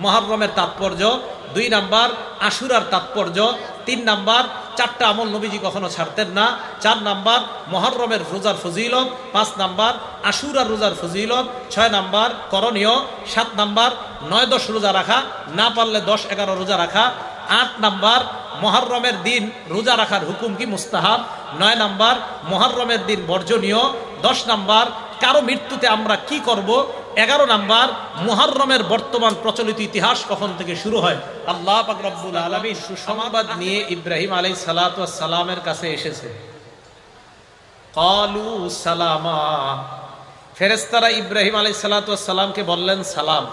মুহররমের তাৎপর্য, 2 নাম্বার আশুরার তাৎপর্য, 3 নাম্বার 4টা আমল নবীজি কখনো ছাড়তেন না, 4 নাম্বার মুহররমের রোজার ফজিলত, 5 নাম্বার আশুরার রোজার ফজিলত, 6 নাম্বার করণীয়, 7 নাম্বার 9-10 রোজা রাখা, না পারলে 10-11 রোজা রাখা, 8 নাম্বার মুহররমের দিন রোজা রাখার হুকুম কি মুস্তাহাব, 9 নাম্বার মুহররমের দিন বর্জনীয়, 10 নাম্বার কারো মৃত্যুতে আমরা কি করব, 11 নাম্বার মুহররমের বর্তমান প্রচলিত ইতিহাস কখন থেকে শুরু হয়। আল্লাহ পাক রব্বুল আলামিন সুসংবাদ নিয়ে ইব্রাহিম আলাইহিস সালাতু ওয়াস সালামের কাছে এসেছে। ক্বালু সালামা, ফেরেশতারা ইব্রাহিম আলাইহিস সালাতু ওয়াস সালামকে বললেন সালাম।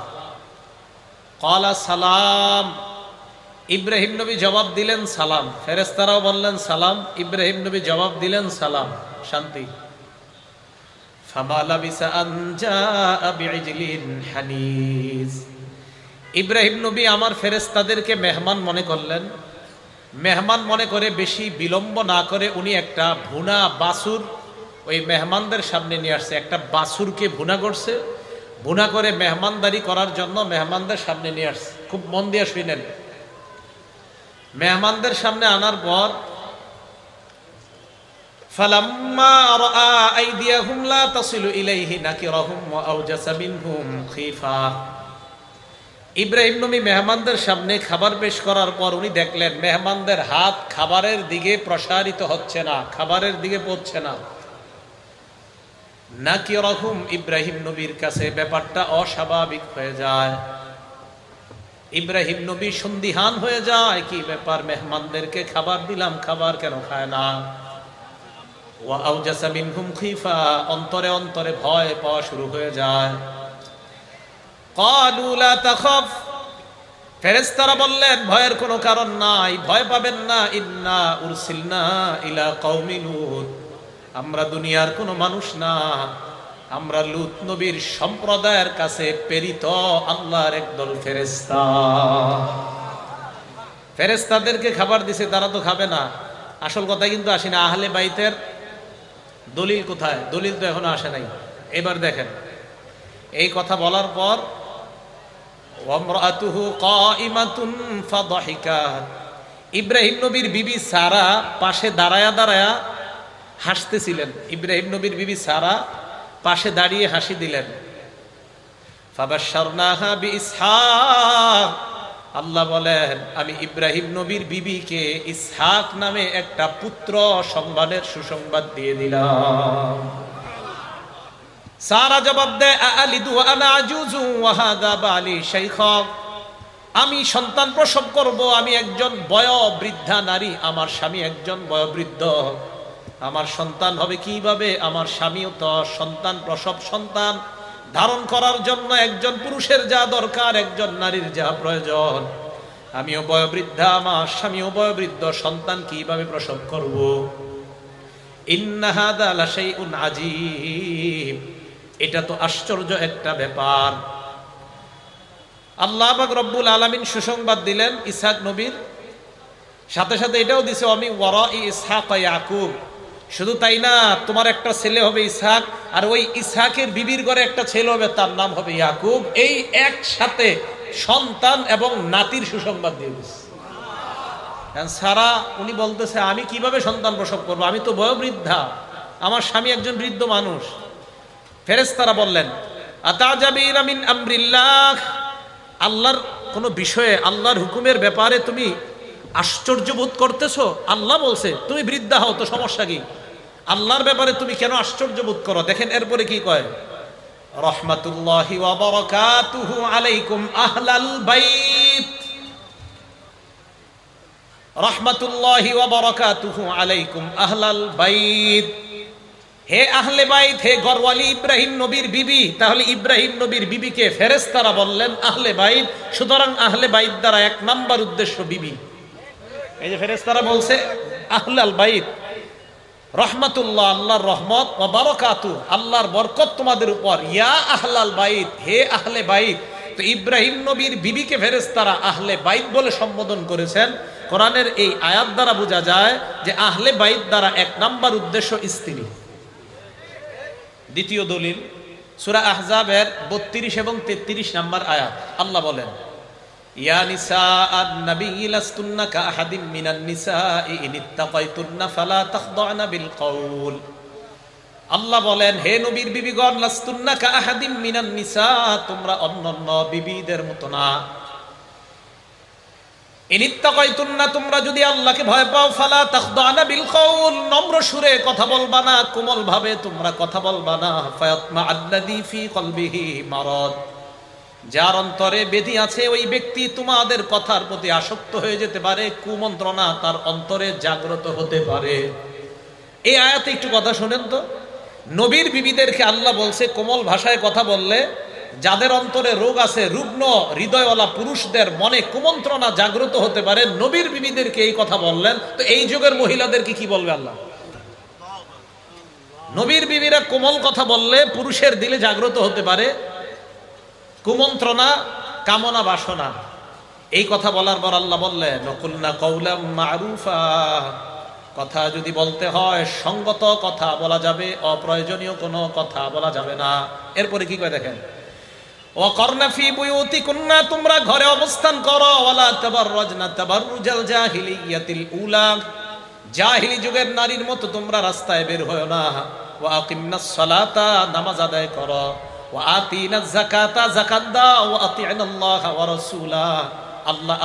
ক্বালা সালাম, ইব্রাহিম নবী জবাব দিলেন সালাম। ফেরেশতারাও বললেন সালাম, ইব্রাহিম নবী জবাব দিলেন সালাম, শান্তি। ফামা লাবিসা আন জাআ বিইজলিন হানিজ, ইব্রাহিম নবী আমার ফেরেশতাদেরকে মেহমান মনে করলেন। মেহমান মনে করে বেশি বিলম্ব না করে উনি একটা ভুনা বাছুর ওই মেহমানদের সামনে নিয়ে আসছে। একটা বাছুরকে ভুনা করছে, ভুনা করে মেহমানদারি করার জন্য মেহমানদের সামনে নিয়ে আসছে। খুব মন দিয়ে শুনেন। মেহমানদের সামনে আনার পর ফালাম্মা রাআ আইদিয়াহুম লা তাসিলু ইলাইহি নাকিরাহুম ওয়া আওজাসা মিনহুম খিফা, ইব্রাহিম নবী মেহমানদের সামনে খাবার পেশ করার পর উনি দেখলেন মেহমানদের হাত খাবারের দিকে প্রসারিত হচ্ছে না, খাবারের দিকে পৌঁছছে না। নাকিরাহুম, ইব্রাহিম নবীর কাছে ব্যাপারটা অস্বাভাবিক হয়ে যায়। ইব্রাহিম নবী সন্দিহান হয়ে যায়, কি ব্যাপার, মেহমানদেরকে খাবার দিলাম, খাবার কেন খায় না। ওয়া আওজাসা মিনহুম খিফা, অন্তরে অন্তরে ভয় পাওয়া শুরু হয়ে যায়। ক্বালু লা তাখাফ, ফেরেশতারা বললেন ভয়ের কোনো কারণ নাই, ভয় পাবেন না। ইন্না উরসিলনা ইলা কওমি লূত, আমরা দুনিয়ার কোনো মানুষ না, আমরা লূত নবীর সম্প্রদায়ের কাছে প্রেরিত আল্লাহর একদল ফেরেশতা। ফেরেশতাদেরকে খাবার দিছে, তারা তো খাবে না। আসল কথা কিন্তু আসে না। আহলে বাইতের দলিল কোথায়? দলিল তো এখনো আসে নাই। এবার দেখেন, এই কথা বলার পর ওয়ামরাতুহু কাইমাতুন ফাদহিকাত, ইব্রাহিম নবীর বিবি সারা পাশে দাঁড়ায়া দাঁড়ায়া হাসতেছিলেন। ইব্রাহিম নবীর বিবি সারা পাশে দাঁড়িয়ে হাসি দিলেন। ফাবাশশারনাহা বিইসহাক, আল্লাহ বলেন আমি ইব্রাহিম নবীর বিবিকে ইসহাক নামে একটা পুত্র সম্মানের সুসংবাদ দিয়ে দিলাম। সারা জবাব দেয় আলিদু আনা আজুজু ওয়া হাদা বালি শাইখা, আমি সন্তান প্রসব করব, আমি একজন বয়োবৃদ্ধা নারী, আমার স্বামী একজন বয়োবৃদ্ধ, আমার সন্তান হবে কিভাবে? আমার স্বামীও তো সন্তান প্রসব, সন্তান ধারণ করার জন্য একজন পুরুষের যা দরকার, একজন নারীর যা প্রয়োজন, আমিও বয়োবৃদ্ধা, আমার স্বামীও বয়োবৃদ্ধ, সন্তান কিভাবে প্রসব করব? ইন্না হাদা লাশাইউন আজীব, এটা তো আশ্চর্য একটা ব্যাপার। আল্লাহ পাক রব্বুল আলামিন সুসংবাদ দিলেন ইসহাক নবীর, সাথে সাথে এটাও দিছে আমি ওয়ারাই ইসহাক ইয়াকুব, শুধু তাই না, তোমার একটা ছেলে হবে ইসহাক, আর ওই ইসহাকের বিবির ঘরে একটা ছেলে হবে, তার নাম হবে ইয়াকুব। এই একসাথে সন্তান এবং নাতির সুসংবাদ দিয়ে দিচ্ছে। সারা উনি বলতেছে আমি কিভাবে সন্তান প্রসব করবো, আমি তো বয়োবৃদ্ধা, আমার স্বামী একজন বৃদ্ধ মানুষ। ফেরেশতারা বললেন আতাজাবিনা মিন আমরিল্লাহ, আল্লাহর কোনো বিষয়ে, আল্লাহর হুকুমের ব্যাপারে তুমি আশ্চর্য বোধ করতেছো? আল্লাহ বলছে তুমি বৃদ্ধা হও, তো সমস্যা কি? আল্লাহর ব্যাপারে তুমি কেন আশ্চর্য বোধ করো? দেখেন এরপরে কি কয়, রহমাতুল্লাহি ওয়া বারাকাতুহু আলাইকুম আহলাল বাইত, রহমাতুল্লাহি ওয়া বারাকাতুহু আলাইকুম আহলাল বাইত, হে আহলে বাইত, হে ঘরওয়ালি ইব্রাহিম নবীর বিবি। তাহলে ইব্রাহিম নবীর বিবিকে ফেরেশতারা বললেন আহলে বাইত, সুতরাং আহলে বাইত দ্বারা 1 নাম্বার উদ্দেশ্য বিবি। এই যে ফেরেশতারা বলছে আহলাল বাইত, রহমাতুল্লাহ, আল্লাহর রহমত, ওয়া বারাকাতু, আল্লাহর বরকত তোমাদের উপর, ইয়া আহলাল বাইত, হে আহলে বাইত। তো ইব্রাহিম নবীর বিবিকে ফেরেশতারা আহলে বাইত বলে সম্বোধন করেছেন। কোরআনের এই আয়াত দ্বারা বোঝা যায় যে আহলে বাইত দ্বারা 1 নাম্বার উদ্দেশ্য স্ত্রী। দ্বিতীয় দলিল সূরা আহজাবের 32 এবং 33 নম্বর আয়াত, আল্লাহ বলেন ইয়া নিসা আন-নবী লাস্তুন্না কাআহাদিম মিনান নিসাই ইন ইত্তাকাইতুন্না ফালা তাখদা'না বিল কওল। আল্লাহ বলেন, হে নবীর বিবিগণ, লাস্তুন্না কাআহাদিম মিনান নিসা, তোমরা অন্যান্য বিবিদের মতো না। ইন ইত্তাকাইতুন্না, তোমরা যদি আল্লাহকে ভয় পাও, ফালা তাখদা'না বিল কওল, নম্র সুরে কথা বলবা না, কোমল ভাবে তোমরা কথা বলবা না। ফায়াতমা আল্লাযী ফী কলবিহি মারাদ, যার অন্তরে ব্যাধি আছে ওই ব্যক্তি তোমাদের কথার প্রতি আসক্ত হয়ে যেতে পারে, কুমন্ত্রণা তার অন্তরে জাগ্রত হতে পারে। এই আয়াতে একটু কথা শোনেন তো, নবীর বিবিদেরকে আল্লাহ বলছে কোমল ভাষায় কথা বললে যাদের অন্তরে রোগ আছে, রুগ্ন হৃদয়ওয়ালা পুরুষদের মনে কুমন্ত্রণা জাগ্রত হতে পারে। নবীর বিবিদেরকে এই কথা বললেন, তো এই যুগের মহিলাদেরকে কি বলবে আল্লাহ? নবীর বিবিরা কোমল কথা বললে পুরুষের দিলে জাগ্রত হতে পারে কুমন্ত্রণা, কামনা, বাসনা। এই কথা বলার পর আল্লাহ বললেন, নকুলনা কওলাম মারুফা, কথা যদি বলতে হয় সঙ্গত কথা বলা যাবে, অপ্রয়োজনীয় কোনো কথা বলা যাবে না। এরপরে কি কয় দেখেন, ওয়াকরনা ফি বুয়ুতিকুন্না, তোমরা ঘরে অবস্থান করো, ওয়ালা তাবাররাজনা তাবাররুজাল জাহিলিয়াতিল উলা, জাহিলি যুগের নারীর মতো তোমরা রাস্তায় বের হয়ো না। ওয়া আকিমনাস সালাতা, নামাজ আদায় করো। ওয়া আতিনাজ যাকাতা, যাকাত দাও। ওয়া আতি'নাল্লাহ ওয়া রাসূলা,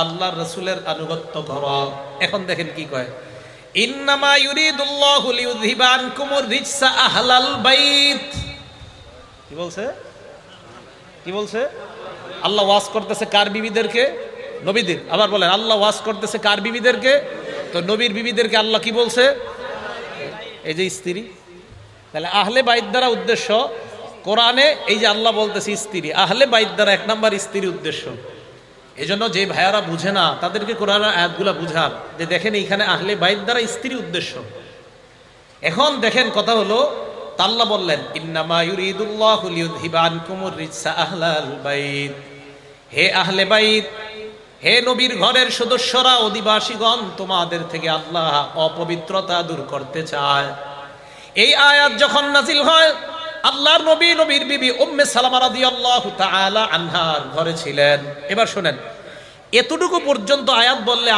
আল্লাহর রাসূলের আনুগত্য করো। এখন দেখেন কি কয়, ইন্নামা ইউরিদুল্লাহু লিইউযহিবা আনকুমুর রিজসা আহলাল বাইত। কি বলছে? কি বলছে? আল্লাহ ওয়াজ করতেছে কার বিবিদেরকে? নবীদের। আবার বলেন, আল্লাহ ওয়াজ করতেছে কার বিবিদেরকে? তো নবীর বিবিদেরকে আল্লাহ কি বলছে? এই যে স্ত্রী। তাহলে আহলে বাইত দ্বারা উদ্দেশ্য কোরআনে, এই যে আল্লাহ বলতেছে স্ত্রী, আহলে বাইত দ্বারা এক নাম্বার স্ত্রী উদ্দেশ্য। এই জন্য যে ভাইয়ারা বুঝে না তাদেরকে কোরআনের আয়াতগুলা বুঝান, যে দেখেন এইখানে আহলে বাইত দ্বারা স্ত্রী উদ্দেশ্য। এখন দেখেন কথা হলো, আল্লাহ বললেন, ইন্নামা ইউরিদুল্লাহু লিইউযহিবা আনকুমুর রিজসা আহলাল বাইত, হে আহলে বাইত, হে নবীর ঘরের সদস্যরা, অধিবাসীগণ, তোমাদের থেকে আল্লাহ অপবিত্রতা দূর করতে চায়। এই আয়াত যখন নাজিল হয়, আল্লাহর নবী নবীর বিবি উম্মে সালামা রাদিয়াল্লাহু তাআলা আনহার ঘরে ছিলেন। এবার শুনেন, এতটুকু পর্যন্ত আয়াত বললে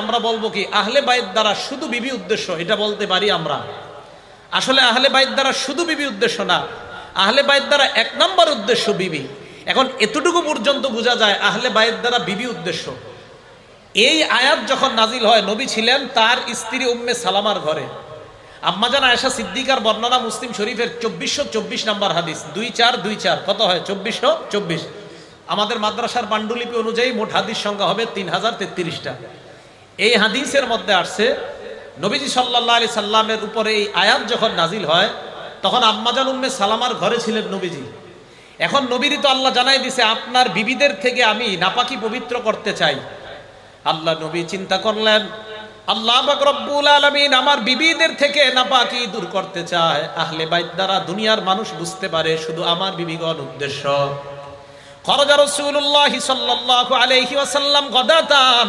আমরা বলবো কি আহলে বাইত দ্বারা শুধু বিবি উদ্দেশ্য? এটা বলতে পারি আমরা। আসলে আহলে বাইত দ্বারা শুধু বিবি উদ্দেশ্য না, আহলে বাইত দ্বারা এক নম্বর উদ্দেশ্য বিবি। এখন এতটুকু পর্যন্ত বোঝা যায় আহলে বাইত দ্বারা বিবি উদ্দেশ্য। এই আয়াত যখন নাজিল হয়, নবী ছিলেন তার স্ত্রী উম্মে সালামার ঘরে। আম্মাজান আয়েশা সিদ্দিকার বর্ণনা মুসলিম শরীফের 2424 নম্বর হাদিস, 2424, কত হয়? 2424। আমাদের মাদ্রাসার পাণ্ডুলিপি অনুযায়ী মোট হাদিস সংখ্যা হবে 3033টা। এই হাদিসের মধ্যে আসছে, নবীজি সাল্লাল্লাহু আলাইহি সাল্লামের উপরে এই আয়াত যখন নাজিল হয়, তখন আম্মাজান উম্মে সালামার ঘরে ছিলেন নবীজি। এখন নবীরই তো আল্লাহ জানাই দিছে, আপনার বিবিদের থেকে আমি নাপাকি পবিত্র করতে চাই। আল্লাহ নবী চিন্তা করলেন, আল্লাহ পাক রব্বুল আলামিন আমার বিবিদের থেকে নাপাকি দূর করতে চায়। আহলে বাইত দ্বারা দুনিয়ার মানুষ বুঝতে পারে শুধু আমার বিবিগণ উদ্দেশ্য। খরজা রাসূলুল্লাহ সাল্লাল্লাহু আলাইহি ওয়াসাল্লাম গাদাতান,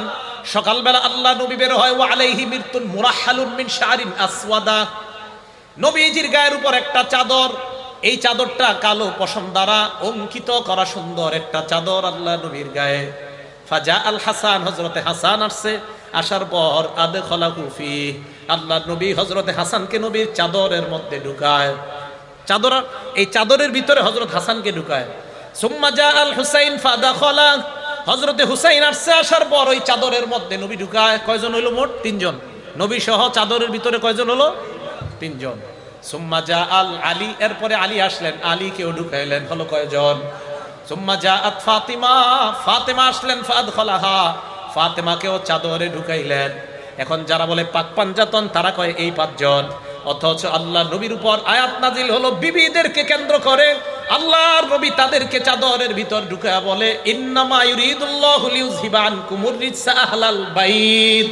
সকালবেলা আল্লাহ নবী বের হয়, ওয়া আলাইহি মিরতুন মুরাহহালুন মিন শারিন আসওয়াদা, নবীজির গায়ের উপর একটা চাদর, এই চাদরটা কালো পশম দ্বারা অঙ্কিত করা সুন্দর একটা চাদর আল্লাহ নবীর গায়ে। ফাজা আল হাসান, হযরতে হাসান আসছে, আসার পর আদখালাহু ফি, আল্লাহ নবী হযরতে হাসানকে নবীর চাদরের মধ্যে ঢুকায়। এই চাদরের ভিতরে হযরত হাসানকে ঢুকায়। সুম্মা জা আল হুসাইন ফাদাখালা, হযরতে হুসাইন আসছে, আসার পর ওই চাদরের মধ্যে নবী ঢুকায়। কয়জন হইল? মোট 3 জন। নবী সহ চাদরের ভিতরে কয়জন হলো? 3 জন। সুম্মা জা আল আলী, এরপরে আলী আসলেন, আলীকেও ঢুকাইলেন, হলো কয়জন? সুম্মা জা আত ফাতিমা, ফাতেমা আসলেন, ফাদখালাহা, ফাতেমাকেও চাদরে ঢুকাইলেন। এখন যারা বলে পাক পাঞ্জাতন, তারা কয় এই 5 জন। অথচ আল্লাহ নবীর উপর আয়াত নাজিল হলো বিবিদেরকে কেন্দ্র করে। আল্লাহর নবী তাদেরকে চাদরের ভিতর ঢুকায়া বলে, ইন্নামা ইউরিদুল্লাহু লিইউযহিবা আনকুমুর রিজসা আহলাল বাইত,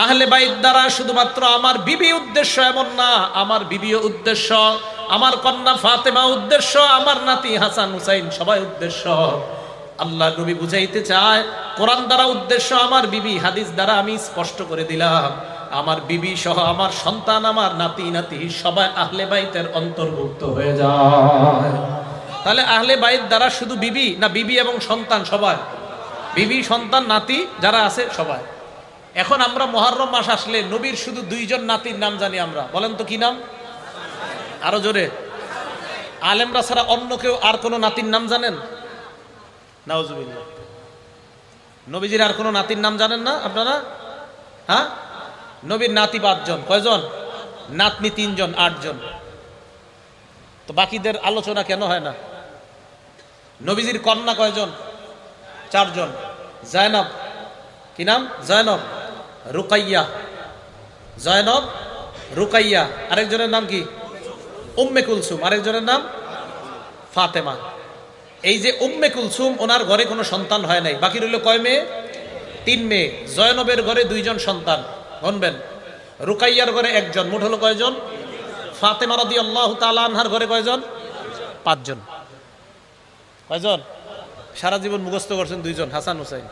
আহলে বাইত দ্বারা শুধুমাত্র আমার বিবি উদ্দেশ্য এমন না, আমার বিবিও উদ্দেশ্য, আমার কন্যা ফাতেমা উদ্দেশ্য, আমার নাতি হাসান হুসাইন সবাই উদ্দেশ্য। আল্লাহ নবী বুঝাইতে চায় কোরআন দ্বারা উদ্দেশ্য আমার বিবি, হাদিস দ্বারা আমি স্পষ্ট করে দিলাম আমার বিবি সহ আমার সন্তান, আমার নাতি নাতি সবাই আহলে বাইতের অন্তর্ভুক্ত হয়ে যায়। তাহলে আহলে বাইত দ্বারা শুধু বিবি না, বিবি এবং সন্তান সবাই? বিবি সন্তান নাতি যারা আছে সবাই। এখন আমরা মুহররম মাস আসলে নবীর শুধু 2 জন নাতির নাম জানি আমরা, বলেন তো কি নাম? আরো জোরে। আলেমরা ছাড়া অন্য কেউ আর কোনো নাতির নাম জানেন? নাউজুবিল্লাহ। নবীজির আর কোনো নাতির নাম জানেন না আপনারা? হ্যাঁ, নবীর নাতি 5 জন। কয়জন? নাতনি 3 জন, 8 জন। তো বাকিদের আলোচনা কেন হয় না? নবীজির কন্যা কয়জন? 4 জন। জয়নব, কি নাম? জয়নব, রুকাইয়া। জয়নব, রুকাইয়া। আরেকজনের নাম কি? উম্মে কুলসুম। আরেকজনের নাম ফাতেমা। এই যে উম্মে কুলসুম, ওনার ঘরে কোনো সন্তান হয় নাই। বাকি রইল কয় মেয়ে? 3 মেয়ে। জয়নবের ঘরে 2 জন সন্তান, শুনবেন। রুকাইয়ার ঘরে 1 জন, মোট হলো কয়জন? ফাতেমা রাদিয়াল্লাহু তাআলা আনহার ঘরে কয়জন? 5 জন। কয়জন? সারা জীবন মুখস্থ করছেন 2 জন, হাসান হুসাইন।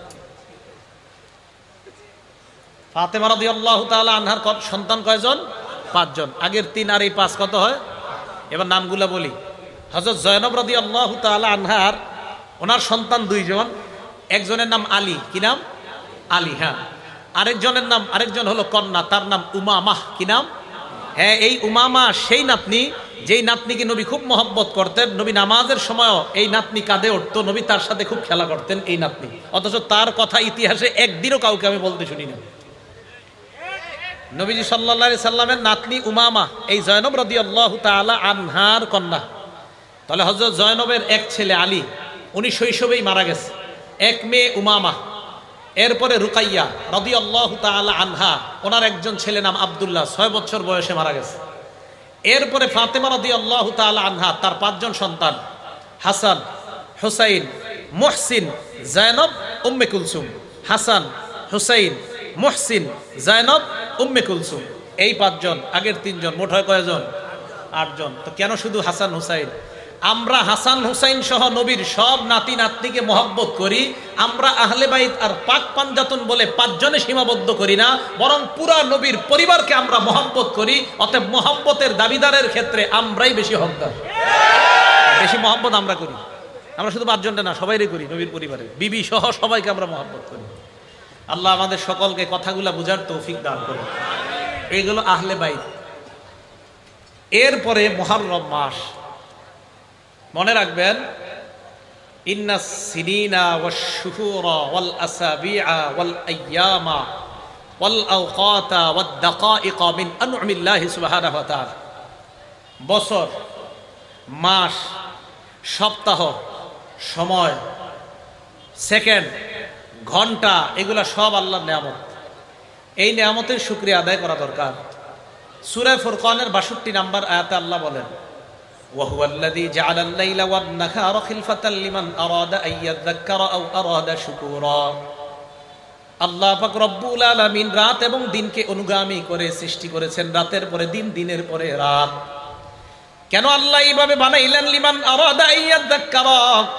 ফাতেমা রাদিয়াল্লাহু তাআলা আনহার সন্তান কয়জন? 5 জন। আগের 3 আর এই 5 কত হয়? এবার নামগুলা বলি। হযরত জয়নব রাদিয়াল্লাহু তাআলা আনহার ওনার সন্তান 2 জন। একজনের নাম আলী। কি নাম? আলী। হ্যাঁ। আরেকজনের নাম, আরেকজন হলো কন্যা, তার নাম উমামাহ। কি নাম? হ্যাঁ, এই উমামা সেই নাতনি যেই নাতনিকে নবী খুব মহব্বত করতেন। নবী নামাজের সময়ও এই নাতনি কাঁধে উঠতো, নবী তার সাথে খুব খেলা করতেন এই নাতনি। অথচ তার কথা ইতিহাসে একদিনও কাউকে আমি বলতে শুনি না। নবীজি সাল্লাল্লাহু আলাইহি সাল্লামের নাতনি উমামা এই জয়নব রাদিয়াল্লাহু তাআলা আনহার কন্যা। তাহলে হযরত জয়নবের এক ছেলে আলী, উনি শৈশবেই মারা গেছে। এক মেয়ে উমামা। এরপরে রুকাইয়া রাদিয়াল্লাহু তাআলা আনহা, ওনার একজন ছেলে নাম আব্দুল্লাহ, 6 বছর বয়সে মারা গেছে। এরপরে ফাতেমা রাদিয়াল্লাহু তাআলা আনহা, তার 5 জন সন্তান, হাসান, হুসাইন, মুহসিন, জয়নব, উম্মে কুলসুম। হাসান, হুসাইন, মুহসিন, জয়নব, উম্মে কুলসুম। এই 5 জন। আগের 3 জন, মোট হয় কয়জন? 8 জন। তো কেন শুধু হাসান হুসাইন? আমরা হাসান হুসাইন সহ নবীর সব নাতি নাতনিকে মহব্বত করি। আমরা আহলে বাইত আর পাক পাঞ্জাতন বলে 5 জনে সীমাবদ্ধ করি না, বরং পুরা নবীর পরিবারকে আমরা মহব্বত করি। অতএব মহব্বতের দাবিদারের ক্ষেত্রে আমরাই বেশি হকদার, বেশি মহব্বত আমরা করি। আমরা শুধু 5 জনটা না, সবাইরে করি। নবীর পরিবারে বিবি সহ সবাইকে আমরা মহব্বত করি। আল্লাহ আমাদের সকলকে কথাগুলা বুঝার তৌফিক দান করুন। এইগুলো আহলে বাইত। এরপরে মুহররম মাস। মনে রাখবেন, ইন্নাস সিনিনা ওয়াশ শুহুরা ওয়াল আসাবিআ ওয়াল আইয়ামা ওয়াল আওকাতা ওয়াদ দাকাইকা মিন আনউমিল্লাহি সুবহানাহু ওয়া তাআলা। বছর, মাস, সপ্তাহ, সময়, সেকেন্ড, ঘন্টা, এগুলা সব আল্লাহর নিয়ামত। এই নিয়ামতের শুকরিয়া আদায় করা দরকার। সূরা ফুরকানের 62 নম্বর আয়াতে আল্লাহ বলেন, وهو الذي جعل الليل والنهار خلفة لمن أراد أن يذكر أو أراد شكورا। আল্লাহ পাক রব্বুল আলামিন রাত এবং দিনকে অনুগামী করে সৃষ্টি করেছেন। রাতের পরে দিন, দিনের পরে রাত। কেন আল্লাহ এইভাবে বানাইলেন? লিমান আরাদা আইয়াযাক্কারা,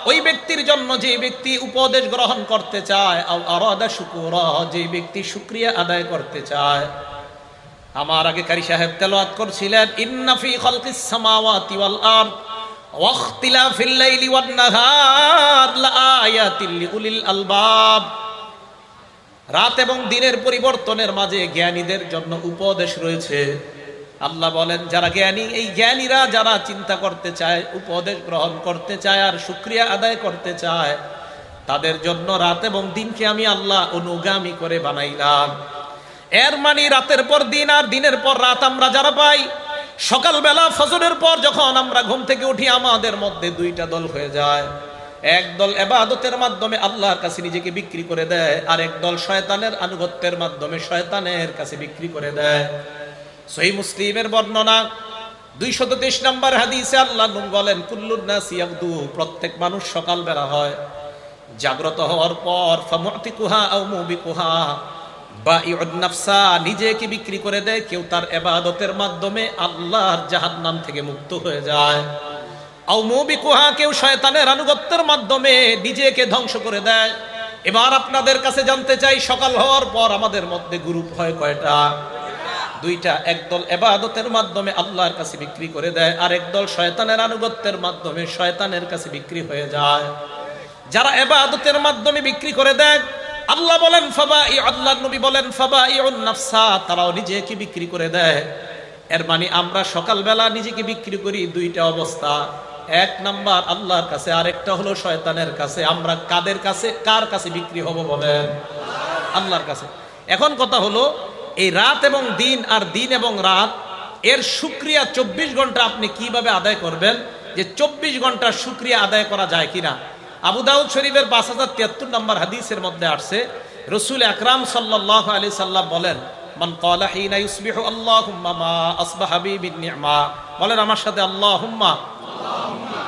ওই ব্যক্তির জন্য যে ব্যক্তি উপদেশ গ্রহণ করতে চায়, আও আরাদা শুকুরা, যে ব্যক্তি শুকরিয়া আদায় করতে চায়। আমার আগে কারি সাহেব তেলাওয়াত করছিলেন, ইন্না ফি খালকিস সামাওয়াতি ওয়াল আরদ ওয়া ইখতিলাফিল লাইলি ওয়ান নাহার লাআয়াতিল লিউলিল আলবাব। রাত এবং দিনের পরিবর্তনের মাঝে জ্ঞানীদের জন্য উপদেশ রয়েছে। আল্লাহ বলেন, যারা জ্ঞানী, এই জ্ঞানীরা যারা চিন্তা করতে চায়, উপদেশ গ্রহণ করতে চায় আর শুকরিয়া আদায় করতে চায়, তাদের জন্য রাত এবং দিনকে আমি আল্লাহ অনুগামী করে বানাইলাম। এর মানে রাতের পর দিন আর দিনের পর রাত আমরা যারা পাই, সকালবেলা ফজরের পর যখন আমরা ঘুম থেকে উঠি, আমাদের মধ্যে 2টা দল হয়ে যায়। এক দল ইবাদতের মাধ্যমে আল্লাহর কাছে নিজেকে বিক্রি করে দেয়, আর এক দল শয়তানের আনুগত্যের মাধ্যমে শয়তানের কাছে বিক্রি করে দেয়। সহিহ মুসলিমের বর্ণনা 223 নম্বর হাদিসে আল্লাহ বলেন, কুল্লুন নাস ইয়াগদু, প্রত্যেক মানুষ সকালবেলা হয়, জাগ্রত হওয়ার পর ফামুতিকুহা আও মুবিকুহা, বাঈউন নাফসা, নিজেকে বিক্রি করে দেয়। কেউ তার ইবাদতের মাধ্যমে আল্লাহর জাহান্নাম থেকে মুক্ত হয়ে যায়। আও মুবিকুহা, কেউ শয়তানের আনুগত্যের মাধ্যমে নিজেকে ধ্বংস করে দেয়। এবার আপনাদের কাছে জানতে চাই, সকাল হওয়ার পর আমাদের মধ্যে গ্রুপ হয় কয়টা? 2টা। একদল ইবাদতের মাধ্যমে আল্লাহর কাছে বিক্রি করে দেয়, আর একদল শয়তানের আনুগত্যের মাধ্যমে শয়তানের কাছে বিক্রি হয়ে যায়। যারা ইবাদতের মাধ্যমে বিক্রি করে দেয়, আল্লাহ বলেন আল্লাহর নবী বলেন ফাবাইউন নাফসা, তারাও নিজেকে বিক্রি করে দেয়। এর মানে আমরা সকালবেলা নিজেকে বিক্রি করি দুইটা অবস্থা, এক নাম্বার আল্লাহর কাছে, আরেকটা হলো শয়তানের কাছে। আমরা কাদের কাছে, কার কাছে বিক্রি হব বলেন? আল্লাহর কাছে। এখন কথা হলো এই রাত এবং দিন আর দিন এবং রাত এর শুকরিয়া 24 ঘন্টা আপনি কিভাবে আদায় করবেন, যে 24 ঘন্টা শুকরিয়া আদায় করা যায় কিনা। আবু দাউদ শরীফের 5073 নম্বর হাদিসের মধ্যে আসছে, রাসূল আকরাম সাল্লাল্লাহু আলাইহি সাল্লাম বলেন, মান ক্বালা হিনা ইউসবিহু আল্লাহুম্মা মা আসবাহা বি বিন নি'মা, বলেন আমার সাথে, আল্লাহুম্মা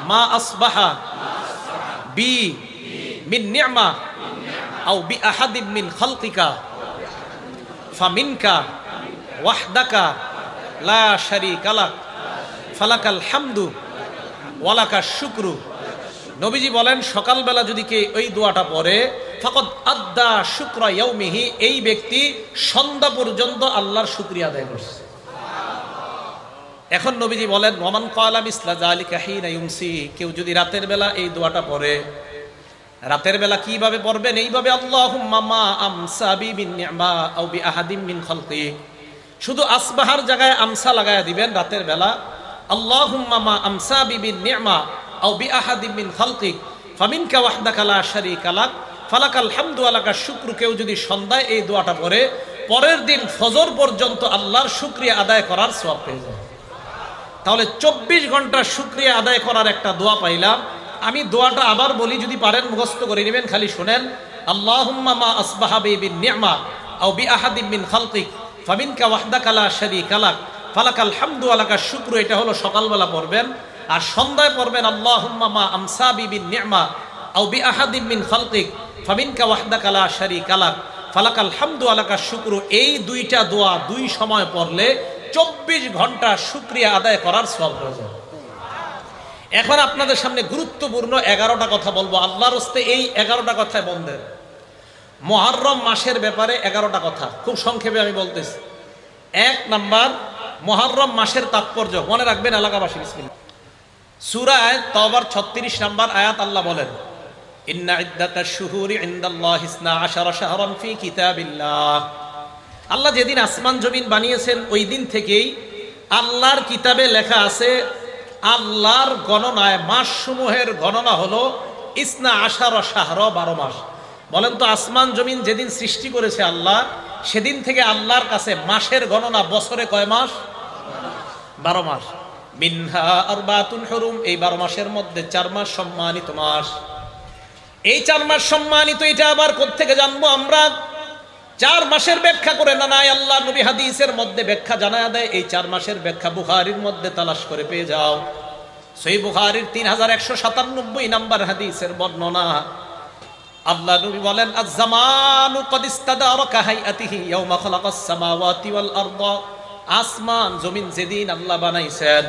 মা আসবাহা বি মিন নি'মা আও বি আহাদিম মিন খালকিকা ফামিনকা ওয়াহদাকা লা শারীকা লাক ফালাকাল হামদু ওয়ালাকাশ শুকরু। নবীজি বলেন সকালবেলা যদি কে ওই দোয়াটা পড়ে, ফাকাদ আদ্দা শুকরা ইয়াউমিহি, এই ব্যক্তি সন্ধ্যা পর্যন্ত আল্লাহর শুকরিয়া আদায় করছে। এখন নবীজি বলেন ওয়ামান ক্বালা মিসলা যালিকা হিনা ইউমসি, কেউ যদি রাতের বেলা এই দোয়াটা পড়ে, রাতের বেলা কিভাবে পড়বেন? এইভাবে, আল্লাহুম্মা মা আমসা বি মিন নি'মা আও বি আহাদিম মিন খালকি, শুধু আসবাহার জায়গায় আমসা লাগায়া দিবেন রাতের বেলা, আল্লাহুম্মা মা আমসা বি মিন নি'মা আও বি আহাদিম মিন খালকি ফামিনকা ওয়াহদাকা লা শারীকা লাক ফালাকাল হামদু ওয়ালাকাশ শুকরু। কেউ যদি সন্ধ্যায় এই দোয়াটা পড়ে, পরের দিন ফজর পর্যন্ত আল্লাহর শুকরিয়া আদায় করার সওয়াব পেয়ে যায়। তাহলে 24 ঘন্টা শুকরিয়া আদায় করার একটা দোয়া পাইলাম। আমি দোয়াটা আবার বলি, যদি পারেন মুখস্থ করে নেবেন, খালি শুনেন, আল্লাহুম্মা মা আসবাহা বি বিন নি'মা আও বি আহাদিম মিন খালকিক ফামিনকা ওয়াহদাকা লা শারীকা লাক ফালাকাল হামদু ওয়ালাকাশ শুকরু। এটা হলো সকালবেলা পড়বেন। আর সন্ধ্যায় পড়বেন, আল্লাহুম্মা মা আমসা বি বিন নি'মা আও বি আহাদিম মিন খালকিক ফামিনকা ওয়াহদাকা লা শারীকা লাক ফালাকাল হামদু ওয়ালাকাশ শুকরু। এই দুইটা দোয়া দুই সময় পড়লে 24 ঘন্টা শুকরিয়া আদায় করার সওয়াব হয়ে যায়। এখন আপনাদের সামনে গুরুত্বপূর্ণ 11টা কথা বলবো, আল্লাহর হস্তে এই 11টা কথায় বন্ধের। মুহররম মাসের ব্যাপারে 11টা কথা খুব সংক্ষেপে আমি বলতেছি। 1 নাম্বার, মুহররম মাসের তাৎপর্য মনে রাখবেন এলাকাবাসী। বিসমিল্লাহ। সূরা তাওবার 36 নাম্বার আয়াত আল্লাহ বলেন, ইন্না ইদ্দাতাশ শুহুরি ইনদাল্লাহি 12 শাহরান ফি কিতাবিল্লাহ। আল্লাহ যেদিন আসমান জমিন বানিয়েছেন ওই দিন থেকেই আল্লাহর কিতাবে লেখা আছে, আল্লাহর গণনায় মাসসমূহের গণনা হলো 12 শাহর, 12 মাস। বলেন তো, আসমান জমিন যেদিন সৃষ্টি করেছে আল্লাহ, সেদিন থেকে আল্লাহর কাছে মাসের গণনা বছরে কয় মাস? 12 মাস। মিনহা আরবাতুন হুরুম, এই 12 মাসের মধ্যে 4 মাস সম্মানিত মাস। এই 4 মাস সম্মানিত, এটা আবার কোত্থেকে জানবো আমরা? 4 মাসের ব্যাখ্যা করে না নাই আল্লাহ নবী হাদিসের মধ্যে ব্যাখ্যা জানায়া দেয়। এই 4 মাসের ব্যাখ্যা বুখারীর মধ্যে তালাশ করে পেয়ে যাও। সহিহ বুখারীর 3197 নাম্বার হাদিসের বর্ণনা। আল্লাহ নবী বলেন, আজ-জামানু ক্বাদ ইস্তাদারা কাহাইয়াতিহি ইয়াওমা খালাকাস সামাওয়াতি ওয়াল আরদা। আসমান জমিন যেদিন আল্লাহ বানাইছেন,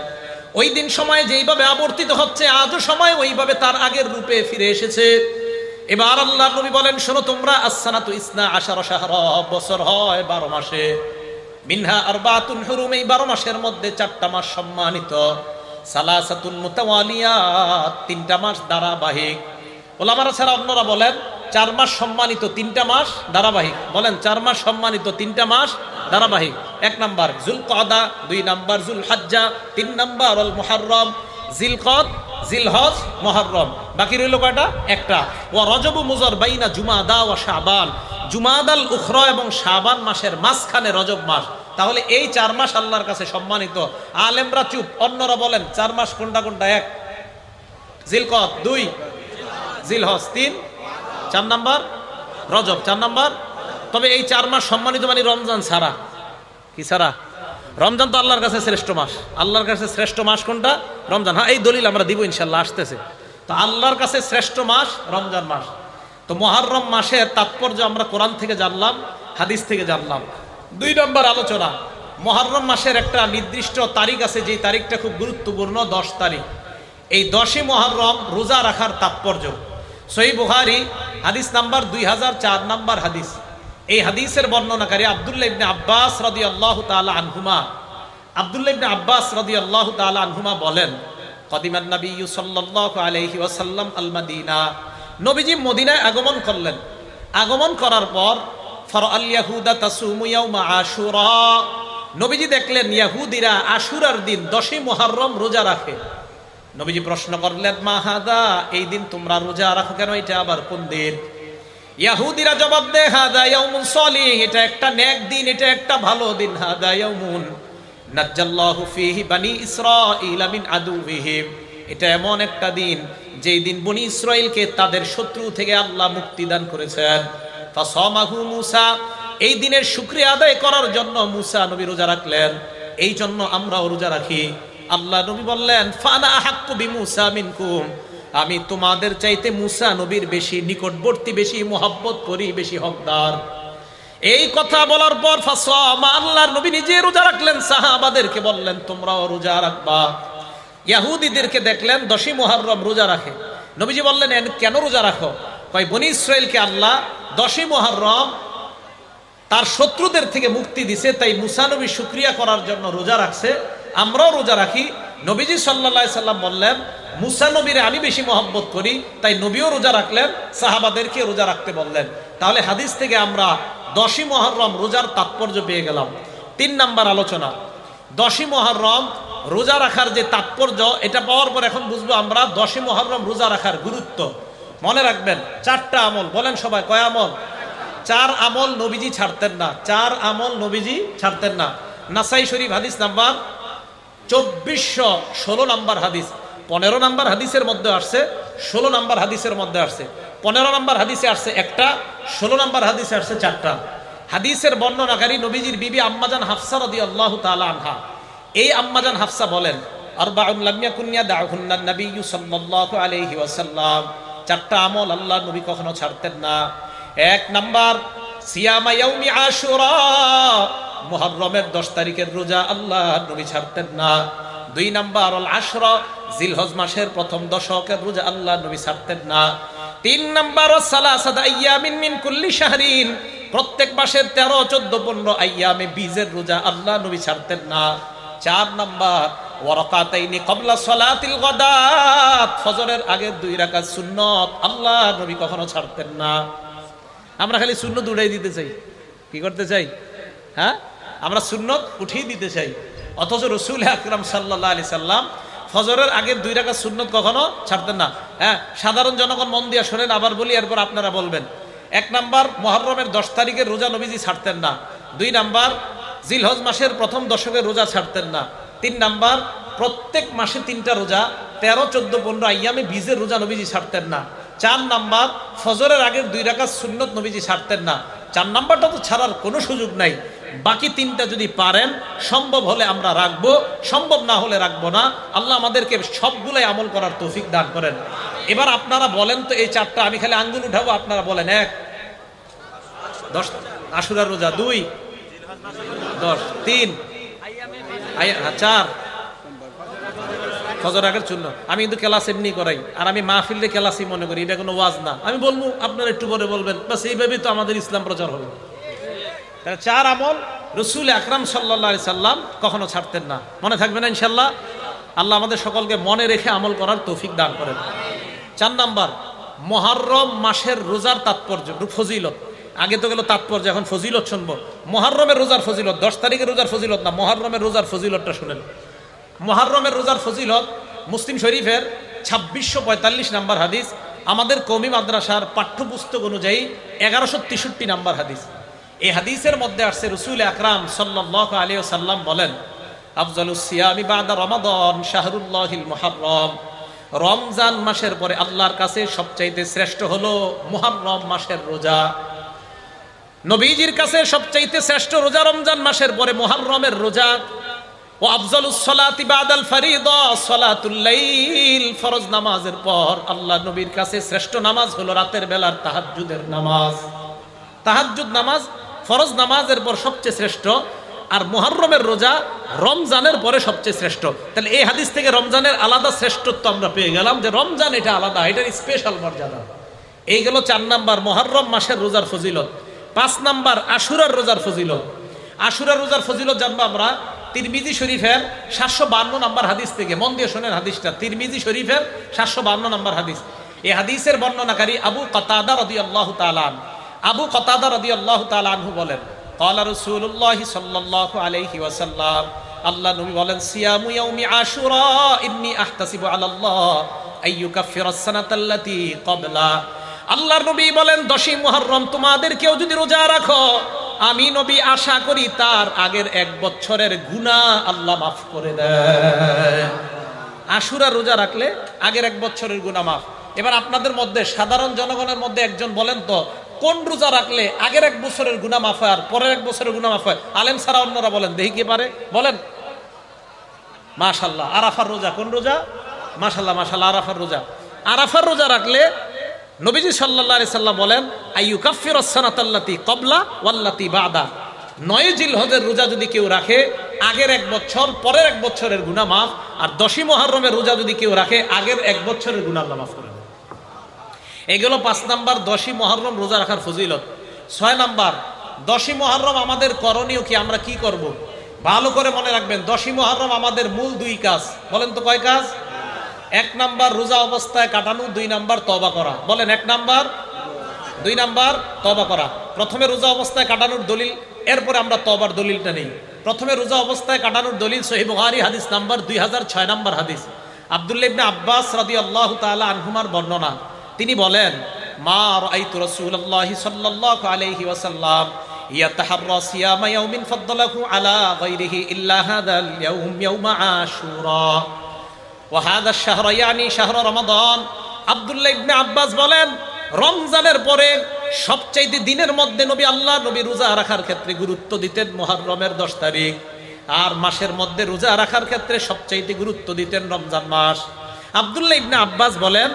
ওই দিন সময় যেইভাবে আবর্তিত হচ্ছে, আজও সময় ওইভাবে তার আগের রূপে ফিরে এসেছে। এবার আল্লাহ নবী বলেন, শোনো তোমরা, as-sanatu 12 শাহরা, বছর হয় 12 মাসে। মিনহা আরবাতুন হুরুম, এই 12 মাসের মধ্যে 4টা মাস সম্মানিত। সালাসাতুন মুতাওয়ালিয়াত, 3টা মাস ধারাবাহিক। ওলামারা ছাড়া অন্যরা বলেন 4 মাস সম্মানিত, 3টা মাস ধারাবাহিক। বলেন 4 মাস সম্মানিত, 3টা মাস ধারাবাহিক। 1 নাম্বার যুলকআদা, 2 নাম্বার যুলহজ্জা, 3 নাম্বার আল মুহররম। জিলকদ, জিলহজ, মুহররম, বাকি রইল কয়টা? একটা। ওয়া রজব মুজর বাইনা জুমাদা ওয়া শাবান, জুমাদাল উখরা এবং শাবান মাসের মাঝখানে রজব মাস। তাহলে এই 4 মাস আল্লাহর কাছে সম্মানিত। আলেমরা চুপ, অন্যরা বলেন 4 মাস কোনটা কোনটা? 1 জিলকদ, 2 জিলহজ, 3 4 নাম্বার রজব, 4 নাম্বার। তবে এই 4 মাস সম্মানিত মানে রমজান ছাড়া। কি ছাড়া? রমজান তো আল্লাহর কাছে শ্রেষ্ঠ মাস। আল্লাহর কাছে শ্রেষ্ঠ মাস কোনটা? রমজান। হ্যাঁ, এই দলিল আমরা দিব ইনশাল্লাহ, আসতেছে। তো আল্লাহর কাছে শ্রেষ্ঠ মাস রমজান মাস। তো মুহররম মাসের তাৎপর্য আমরা কোরআন থেকে জানলাম, হাদিস থেকে জানলাম। 2 নম্বর আলোচনা, মুহররম মাসের একটা নির্দিষ্ট তারিখ আছে, যে তারিখটা খুব গুরুত্বপূর্ণ, 10 তারিখ। এই 10ই মুহররম রোজা রাখার তাৎপর্য। সহিহ বুখারী হাদিস নাম্বার 2004 নাম্বার হাদিস। এই হাদিসের বর্ণনাকারী আব্দুল্লাহ ইবনে আব্বাস রাদিয়াল্লাহু তাআলা আনহুমা। আব্দুল্লাহ ইবনে আব্বাস রাদিয়াল্লাহু তাআলা আনহুমা বলেন, কদিমান নবী সাল্লাল্লাহু আলাইহি ওয়াসাল্লাম আল মাদিনা নবীজি মদিনায় আগমন করলেন। আগমন করার পর ফারাআল ইয়াহুদা তাসুমু ইয়াউমা আশুরা, নবীজি দেখলেন ইয়াহুদিরা আশুরার দিন 10ই মুহররম রোজা রাখে। নবীজি প্রশ্ন করলেন মা হাদা, এই দিন তোমরা রোজা রাখো কেন, এটা আবার কোন দিন? ইয়াহুদিরা জবাব দেয় হাদা ইয়াউমুন সলিহ, এটা একটা নেক দিন, এটা একটা ভালো দিন। হাদা ইয়াউমুন নাজ্জাল্লাহু ফীহি বানি ইসরাঈল মিন আদুবিহিম, এটা এমন একটা দিন যেই দিন বনি ইসরাইলকে তাদের শত্রু থেকে আল্লাহ মুক্তি দান করেছেন। ফাসামাহু মূসা, এই দিনের শুকরিয়া আদায় করার জন্য মূসা নবী রোজা রাখলেন, এই জন্য আমরাও রোজা রাখি। আল্লাহ নবী বললেন ফানা আহাক্কু বিমূসা মিনকুম, আমি তোমাদের চাইতে মূসা নবীর বেশি নিকটবর্তী, বেশি মোহাব্বত করি, বেশি হকদার। এই কথা বলার পর ফাসামা, আল্লাহর নবী নিজে রোজা রাখলেন, সাহাবাদেরকে বললেন তোমরাও রোজা রাখবা। ইহুদিদেরকে দেখলেন 10ই মুহররম রোজা রাখে। নবীজি বললেন কেন রোজা রাখো? কয় বনি ইসরাইলকে আল্লাহ 10ই মুহররম তার শত্রুদের থেকে মুক্তি দিছে, তাই মূসা নবী শুকরিয়া করার জন্য রোজা রাখছে, আমরাও রোজা রাখি। নবীজি সাল্লাল্লাহু আলাইহি সাল্লাম বললেন মূসা নবীরে আমি বেশি মহব্বত করি, তাই নবীও রোজা রাখলেন, সাহাবাদেরকে রোজা রাখতে বললেন। তাহলে হাদিস থেকে আমরা 10ই মুহররম রোজার তাৎপর্য পেয়ে গেলাম। 3 নাম্বার আলোচনা, 10ই মুহররম রোজা রাখার যে তাৎপর্য, এটা পাওয়ার পর এখন বুঝবো আমরা 10ই মুহররম রোজা রাখার গুরুত্ব। মনে রাখবেন 4টা আমল, বলেন সবাই কয় আমল? 4 আমল নবীজি ছাড়তেন না, 4 আমল নবীজি ছাড়তেন না। নাসাই শরীফ হাদিস নাম্বার 2416 নাম্বার হাদিস, 15 নাম্বার হাদিসের মধ্যে আসছে, 16 নাম্বার হাদিসের মধ্যে আসছে। 15 নাম্বার হাদিসে আসছে একটা, 16 নাম্বার হাদিসে আসছে 4টা। হাদিসের বর্ণনাকারী নবীজির বিবি আম্মাজান হাফসা রাদিয়াল্লাহু তাআলা আনহা। এই আম্মাজান হাফসা বলেন আরবাউন লাম ইয়াকুন ইয়াদাউহুন্নান নাবিয়্যু সাল্লাল্লাহু আলাইহি ওয়াসাল্লাম, 4টা আমল আল্লাহ নবী কখনো ছাড়তেন না। 1 নাম্বার সিয়ামা ইয়াউমি আশুরা, মুহররমের 10 তারিখের রোজা আল্লাহ নবী ছাড়তেন না। 2 নাম্বার আল আশরা, জিলহজ মাসের প্রথম দশকের রোজা আল্লাহ নবী ছাড়তেন না। 3 নাম্বার সালাসাত আইয়ামিন মিন কুল্লি শাহরিন, প্রত্যেক মাসের 13, 14, 15 আইয়ামে বীজের রোজা আল্লাহ নবী ছাড়তেন না। 4 নাম্বার ওয়ারাকাতাইনি ক্বাবলা সালাতিল গাদাত, ফজরের আগে 2 রাকাত সুন্নাত আল্লাহ নবী কখনো ছাড়তেন না। আমরা খালি সুন্নত উড়াই দিতে চাই, কি করতে চাই? হ্যাঁ, আমরা সুন্নত উঠিয়ে দিতে চাই, অথচ রাসূল আকরাম সাল্লাল্লাহু আলাইহি সাল্লাম ফজরের আগে 2 রাকাত সুন্নত কখনো ছাড়তেন না। হ্যাঁ, সাধারণ জনগণ মন দিয়ে শোনেন, আবার বলি, এরপর আপনারা বলবেন। 1 নাম্বার মুহররমের 10 তারিখের রোজা নবীজি ছাড়তেন না। 2 নাম্বার জিলহজ মাসের প্রথম দশকের রোজা ছাড়তেন না। 3 নাম্বার প্রত্যেক মাসে 3টা রোজা, 13, 14, 15 আইয়ামে বীজের রোজা নবীজি ছাড়তেন না। 4 নাম্বার ফজরের আগের 2 রাকাত সুন্নত নবীজি ছাড়তেন না। 4 নাম্বারটা তো ছাড়ার কোনো সুযোগ নাই। বাকি 3টা যদি পারেন, সম্ভব হলে আমরা রাখবো, সম্ভব না হলে রাখবো না। আল্লাহ আমাদেরকে সবগুলাই আমল করার তৌফিক দান করেন। এবার আপনারা বলেন তো, এই 4টা আমি খালি আঙ্গুল উঠাবো, আপনারা বলেন। 1 10 আশুরার রোজা, 2 10, 3 4 ফজর আগের জন্য। আমি কিন্তু ক্লাস এমনি করাই, আর আমি মাহফিলে ক্লাসই মনে করি, এটা কোনো ওয়াজ না। আমি বলবো, আপনারা একটু পরে বলবেন, বাস এইভাবেই তো আমাদের ইসলাম প্রচার হবে। 4 আমল রাসূল আকরাম সাল্লাল্লাহু আলাইহি সাল্লাম কখনো ছাড়তেন না। মনে থাকবে না ইনশাআল্লাহ? আল্লাহ আমাদের সকলকে মনে রেখে আমল করার তৌফিক দান করেন। 4 নাম্বার মুহররম মাসের রোজার তাৎপর্য, ফজিলত। আগে তো গেল তাৎপর্য, এখন ফজিলত শুনবো। মুহররমের রোজার ফজিলত, 10 তারিখের রোজার ফজিলত না, মুহররমের রোজার ফজিলতটা শুনেন। মুহররমের রোজার ফজিলত মুসলিম শরীফের 2645 নাম্বার হাদিস, আমাদের কওমি মাদ্রাসার পাঠ্যপুস্তক অনুযায়ী 1163 নাম্বার হাদিস। এই হাদিসের মধ্যে আসছে রাসূল আকরাম সাল্লাল্লাহু আলাইহি ওয়াসাল্লাম বলেন আফজালুস সিয়ামি বাদা রমাদান শাহরুল্লাহিল মুহররম, রমজান মাসের পরে আল্লাহর কাছে সবচাইতে শ্রেষ্ঠ হলো মুহররম মাসের রোজা। নবীজির কাছে সবচাইতে শ্রেষ্ঠ রোজা রমজান মাসের পরে মুহররমের রোজা। ও আফজালুস সালাতি বাদাল ফরিদা সালাতুল লাইল, ফরজ নামাজের পর আল্লাহ নবীর কাছে শ্রেষ্ঠ নামাজ হলো রাতের বেলার তাহাজ্জুদের নামাজ। তাহাজ্জুদ নামাজ ফরজ নামাজের পর সবচেয়ে শ্রেষ্ঠ, আর মুহররমের রোজা রমজানের পরে সবচেয়ে শ্রেষ্ঠ। তাহলে এই হাদিস থেকে রমজানের আলাদা শ্রেষ্ঠত্ব আমরা পেয়ে গেলাম, যে রমজান এটা আলাদা, এটার স্পেশাল মর্যাদা। এই গেল 4 নাম্বার মুহররম মাসের রোজার ফজিলত। 5 নাম্বার আশুরার রোজার ফজিলত। আশুরার রোজার ফজিলত জানবো আমরা তিরমিজি শরীফের 752 নাম্বার হাদিস থেকে। মন দিয়ে শোনেন হাদিসটা, তিরমিজি শরীফের 752 নাম্বার হাদিস। এই হাদিসের বর্ণনাকারী আবু কাতাদা রাদিয়াল্লাহু তাআলা আনহু বলেন, ক্বালা রাসূলুল্লাহ সাল্লাল্লাহু আলাইহি ওয়াসাল্লাম, আল্লাহ নবী বলেন, সিয়ামু ইয়াউমি আশুরা ইন্নী আহতাসিবু আলাল্লাহ আইয়ুকাফিরাস সানাতাল্লাতী ক্বাবলা। আল্লাহর নবী বলেন, 10ই মুহররম তোমাদের কেউ যদি রোজা রাখো, আমি নবী আশা করি তার আগের 1 বছরের গুনাহ আল্লাহ মাফ করে দেয়। আশুরা রোজা রাখলে আগের 1 বছরের গুনাহ মাফ। এবার আপনাদের মধ্যে সাধারণ জনগণের মধ্যে একজন বলেন তো, কোন রোজা রাখলে আগের 1 বছরের গুনাহ মাফ হয় আর পরের 1 বছরের গুনাহ মাফ হয়? আলেম ছাড়া অন্যরা বলেন, দেখি কি পারে বলেন। মাশাআল্লাহ, আরাফার রোজা। কোন রোজা? মাশাআল্লাহ মাশাআল্লাহ, আরাফার রোজা। আরাফার রোজা রাখলে নবীজি সাল্লাল্লাহু আলাইহি সাল্লাম বলেন, আইয়ুকাফিরাস সানাতাল্লাতী ক্বাবলা ওয়াল্লাতী বাদা। 9 জিলহজের রোজা যদি কেউ রাখে, আগের 1 বছর পরের 1 বছরের গুনাহ মাফ। আর 10ই মুহররমের রোজা যদি কেউ রাখে, আগের 1 বছরের গুনাহ আল্লাহ মাফ করে দেন। এগুলো 5 নাম্বার 10ই মুহররম রোজা রাখার ফজিলত। 6 নাম্বার, 10ই মুহররম আমাদের করণীয় কি, আমরা কি করব? ভালো করে মনে রাখবেন, 10ই মুহররম আমাদের মূল 2 কাজ। বলেন তো কয় কাজ? 1 নাম্বার রোজা অবস্থায় কাটানো, 2 নাম্বার তওবা করা। বলেন 1 নাম্বার, 2 নাম্বার তওবা করা। প্রথমে রোজা অবস্থায় কাটানোর দলিল, এরপরে আমরা তওবার দলিলটা নেই। প্রথমে রোজা অবস্থায় কাটানোর দলিল সহিহ বুখারী হাদিস নাম্বার 2006 নাম্বার হাদিস। আব্দুল্লাহ ইবনে আব্বাস রাদিয়াল্লাহু তাআলা আনহুমার বর্ণনা, তিনি বলেন, মা রাআইতু রাসূলুল্লাহি সাল্লাল্লাহু আলাইহি ওয়াসাল্লাম ইয়াতাহাররা সিয়ামা ইয়াউমিন ফাদ্দালাহু আলা গায়রিহি ইল্লা হাদাল ইয়াউম ইয়াউমা আশুরা ওয়া হাদা আশ-শাহর ইয়ানি শাহর রমাদান। আব্দুল্লাহ ইবনে আব্বাস বলেন, রমজানের পরে সবচাইতে দিনের মধ্যে নবী রোজা রাখার ক্ষেত্রে গুরুত্ব দিতেন মুহররমের 10 তারিখ, আর মাসের মধ্যে রোজা রাখার ক্ষেত্রে সবচাইতে গুরুত্ব দিতেন রমজান মাস। আব্দুল্লাহ ইবনে আব্বাস বলেন,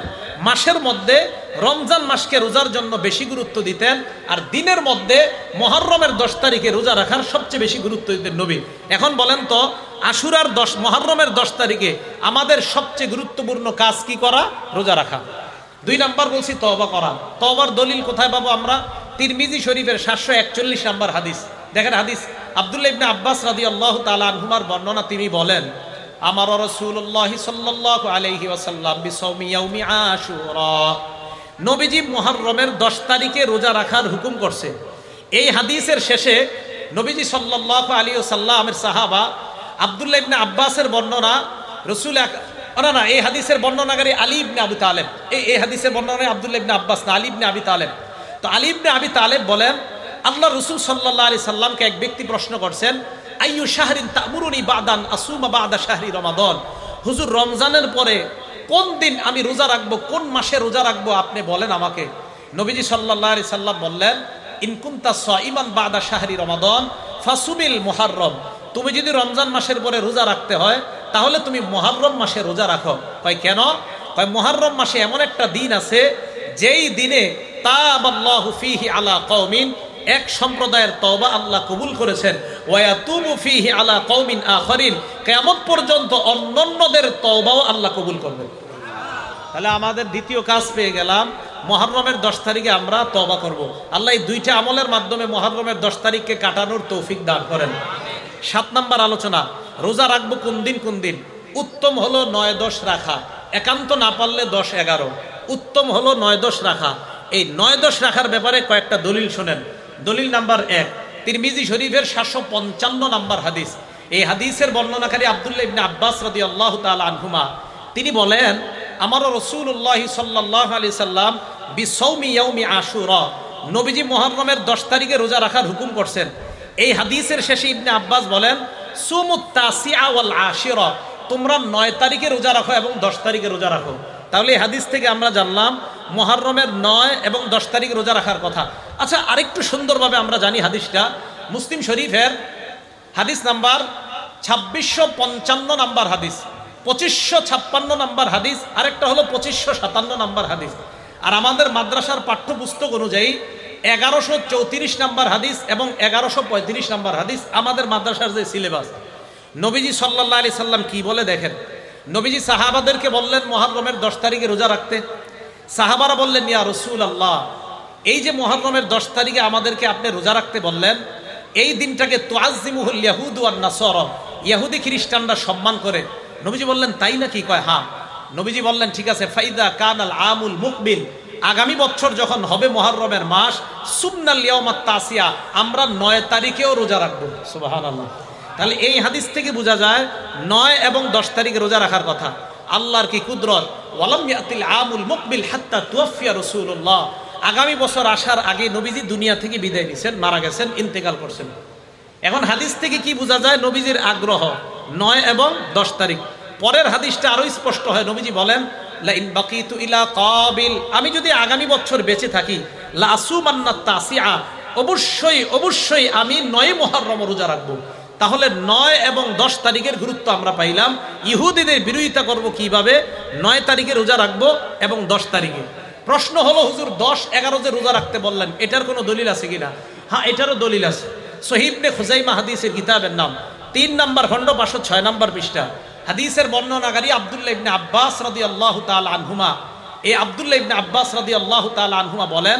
মাসের মধ্যে রমজান মাসকে রোজার জন্য বেশি গুরুত্ব দিতেন, আর দিনের মধ্যে মুহররমের 10 তারিখে রোজা রাখার সবচেয়ে বেশি গুরুত্ব দিতেন নবী। এখন বলেন তো, আশুরার মুহররমের 10 তারিখে আমাদের সবচেয়ে গুরুত্বপূর্ণ কাজ কি করা? রোজা রাখা। 2 নাম্বার বলছি তওবা করা। তওবার দলিল কোথায় পাবো আমরা? তিরমিজি শরীফের 741 নাম্বার হাদিস। দেখেন হাদিস, আব্দুল্লাহ ইবনে আব্বাস রাদিয়াল্লাহু তাআলা আনহুমার বর্ণনা, তিনি বলেন, আমার রাসূলুল্লাহ সাল্লাল্লাহু আলাইহি ওয়াসাল্লাম বিসাওমি ইয়াউমি আশুরা, নবীজি মুহররমের 10 তারিখে রোজা রাখার হুকুম করছে। এই হাদিসের শেষে নবীজি সাল্লাল্লাহু আলাইহি ওয়াসাল্লামের সাহাবা আব্দুল্লাহ ইবনে আব্বাসের বর্ণনা, এই হাদিসের বর্ণনাকারী আলী ইবনে আবি তালেব। এই হাদিসের বর্ণনাকারী আব্দুল্লাহ ইবনে আব্বাস না, আলী ইবনে আবি তালেব। তো আলী ইবনে আবি তালেব বলেন, আল্লাহ রাসূল সাল্লাল্লাহু আলাইহি সাল্লামকে এক ব্যক্তি প্রশ্ন করছেন, আইয়ু শাহরিন তা'মুরুনি বা'দান আসুমা বা'দা শাহরি রমাদান, হুজুর রমজানের পরে কোন দিন আমি রোজা রাখবো, কোন মাসে রোজা রাখবো, আপনি বলেন আমাকে। নবীজি সাল্লাল্লাহু আলাইহি সাল্লাম বললেন, ইন কুনতা সাইমান বা'দা শাহরি রমাদান ফাসুমিল মুহররম, তুমি যদি রমজান মাসের পরে রোজা রাখতে হয় তাহলে তুমি মুহররম মাসে রোজা রাখো। কয় কেন? কয় মুহররম মাসে এমন একটা দিন আছে যেই দিনে তাবাল্লাহু ফীহি আলা কওমিন, এক সম্প্রদায়ের তওবা আল্লাহ কবুল করেছেন, ওয়া ইয়াতুবু ফীহি আলা কওমিন আখারিন, কিয়ামত পর্যন্ত অন্যান্যদের তওবাও আল্লাহ কবুল করবেন। তাহলে আমাদের দ্বিতীয় কাজ পেয়ে গেলাম, মুহররমের 10 তারিখে আমরা তওবা করব। আল্লাহ এই 2টা আমলের মাধ্যমে মুহররমের 10 তারিখকে কাটানোর তৌফিক দান করেন। 7 নাম্বার আলোচনা, রোজা রাখবো কোন দিন কোন দিন। উত্তম হলো 9-10 রাখা, একান্ত না পারলে 10-11। উত্তম হলো 9-10 রাখা। এই 9-10 রাখার ব্যাপারে কয়েকটা দলিল শোনেন। দলিল নাম্বার 1, তিরমিজি শরীফের 755 নাম্বার হাদিস। এই হাদিসের বর্ণনাকারী আব্দুল্লাহ ইবনে আব্বাস রাদিয়াল্লাহু তাআলা আনহুমা, তিনি বলেন, আমার রাসূলুল্লাহ সাল্লাল্লাহু আলাইহি সাল্লাম বিসাওমি ইয়াউমি আশুরা, নবীজি মুহররমের 10 তারিখে রোজা রাখার হুকুম করছেন। এই হাদিসের শেষে ইবনে আব্বাস বলেন, সুমুত তাসিআ ওয়াল আশিরা, তোমরা 9 তারিখে রোজা রাখো এবং 10 তারিখে রোজা রাখো। তাহলে এই হাদিস থেকে আমরা জানলাম মুহররমের 9 এবং 10 তারিখ রোজা রাখার কথা। আচ্ছা, আরেকটু সুন্দরভাবে আমরা জানি হাদিসটা মুসলিম শরীফের হাদিস নাম্বার 2655 নাম্বার হাদিস, 2556 নাম্বার হাদিস, আরেকটা হলো 2557 নাম্বার হাদিস। আর আমাদের মাদ্রাসার পাঠ্যপুস্তক অনুযায়ী 1134 নাম্বার হাদিস এবং 1135 নাম্বার হাদিস আমাদের মাদ্রাসার যে সিলেবাস। নবীজি সাল্লাল্লাহু আলাইহি সাল্লাম কি বলে দেখেন। নবীজি সাহাবাদেরকে বললেন মুহররমের 10 তারিখে রোজা রাখতে। সাহাবারা বললেন, ইয়া রাসূলুল্লাহ, এই যে মুহররমের 10 তারিখে আমাদেরকে আপনি রোজা রাখতে বললেন, এই দিনটাকে তুআজ্জিমুহুল ইয়াহুদ ওয়ান নাসারা, ইহুদি খ্রিস্টানরা সম্মান করে। নবীজি বললেন, তাই নাকি? কয় হ্যাঁ। নবীজি বললেন ঠিক আছে, ফাইদা কানাল আমুল মুকবিল, আগামী বছর যখন হবে মুহররমের মাস, সুবনাল ইয়াউমাত তাসিয়া, আমরা 9 তারিখেও রোজা রাখবো। সুবহানাল্লাহ। তাহলে এই হাদিস থেকে বোঝা যায় 9 এবং 10 তারিখে রোজা রাখার কথা। আল্লাহর কি কুদরত, ওয়ালাম ইয়াতিল আমুল মুকবিল হাত্তা তুওয়াফিয়া রাসূলুল্লাহ, আগামী বছর আসার আগে নবীজি দুনিয়া থেকে বিদায় নিছেন, মারা গেছেন, ইন্তেকাল করছেন। এখন হাদিস থেকে কি বোঝা যায়? নবীজির আগ্রহ 9 এবং 10 তারিখ। পরের হাদিসটা আরো স্পষ্ট হয়, নবীজি বলেন লা ইন বাকিতু ইলা কাবিল, আমি যদি আগামী বছর বেঁচে থাকি, লা আসুমান্নাত তাসিআ, অবশ্যই আমি 9 মুহররম রোজা রাখবো। তাহলে 9 এবং 10 তারিখের গুরুত্ব আমরা পাইলাম। ইহুদিদের বিরোধিতা করব কিভাবে? 9 তারিখে রোজা রাখবো এবং 10 তারিখে। প্রশ্ন হলো, হুজুর 10, 11 যে রোজা রাখতে বললেন, এটার কোনো দলিল আছে কিনা? হ্যাঁ, এটারও দলিল আছে। সহিহ ইবনে খুজাইমা হাদিসের কিতাবের নাম 3 নম্বর খণ্ড 506 নম্বর পৃষ্ঠা, হাদিসের বর্ণনাকারী আব্দুল্লাহ ইবনে আব্বাস রাদিয়াল্লাহু তাআলা আনহুমা, এই আব্দুল্লাহ ইবনে আব্বাস রাদিয়াল্লাহু তাআলা আনহুমা বলেন,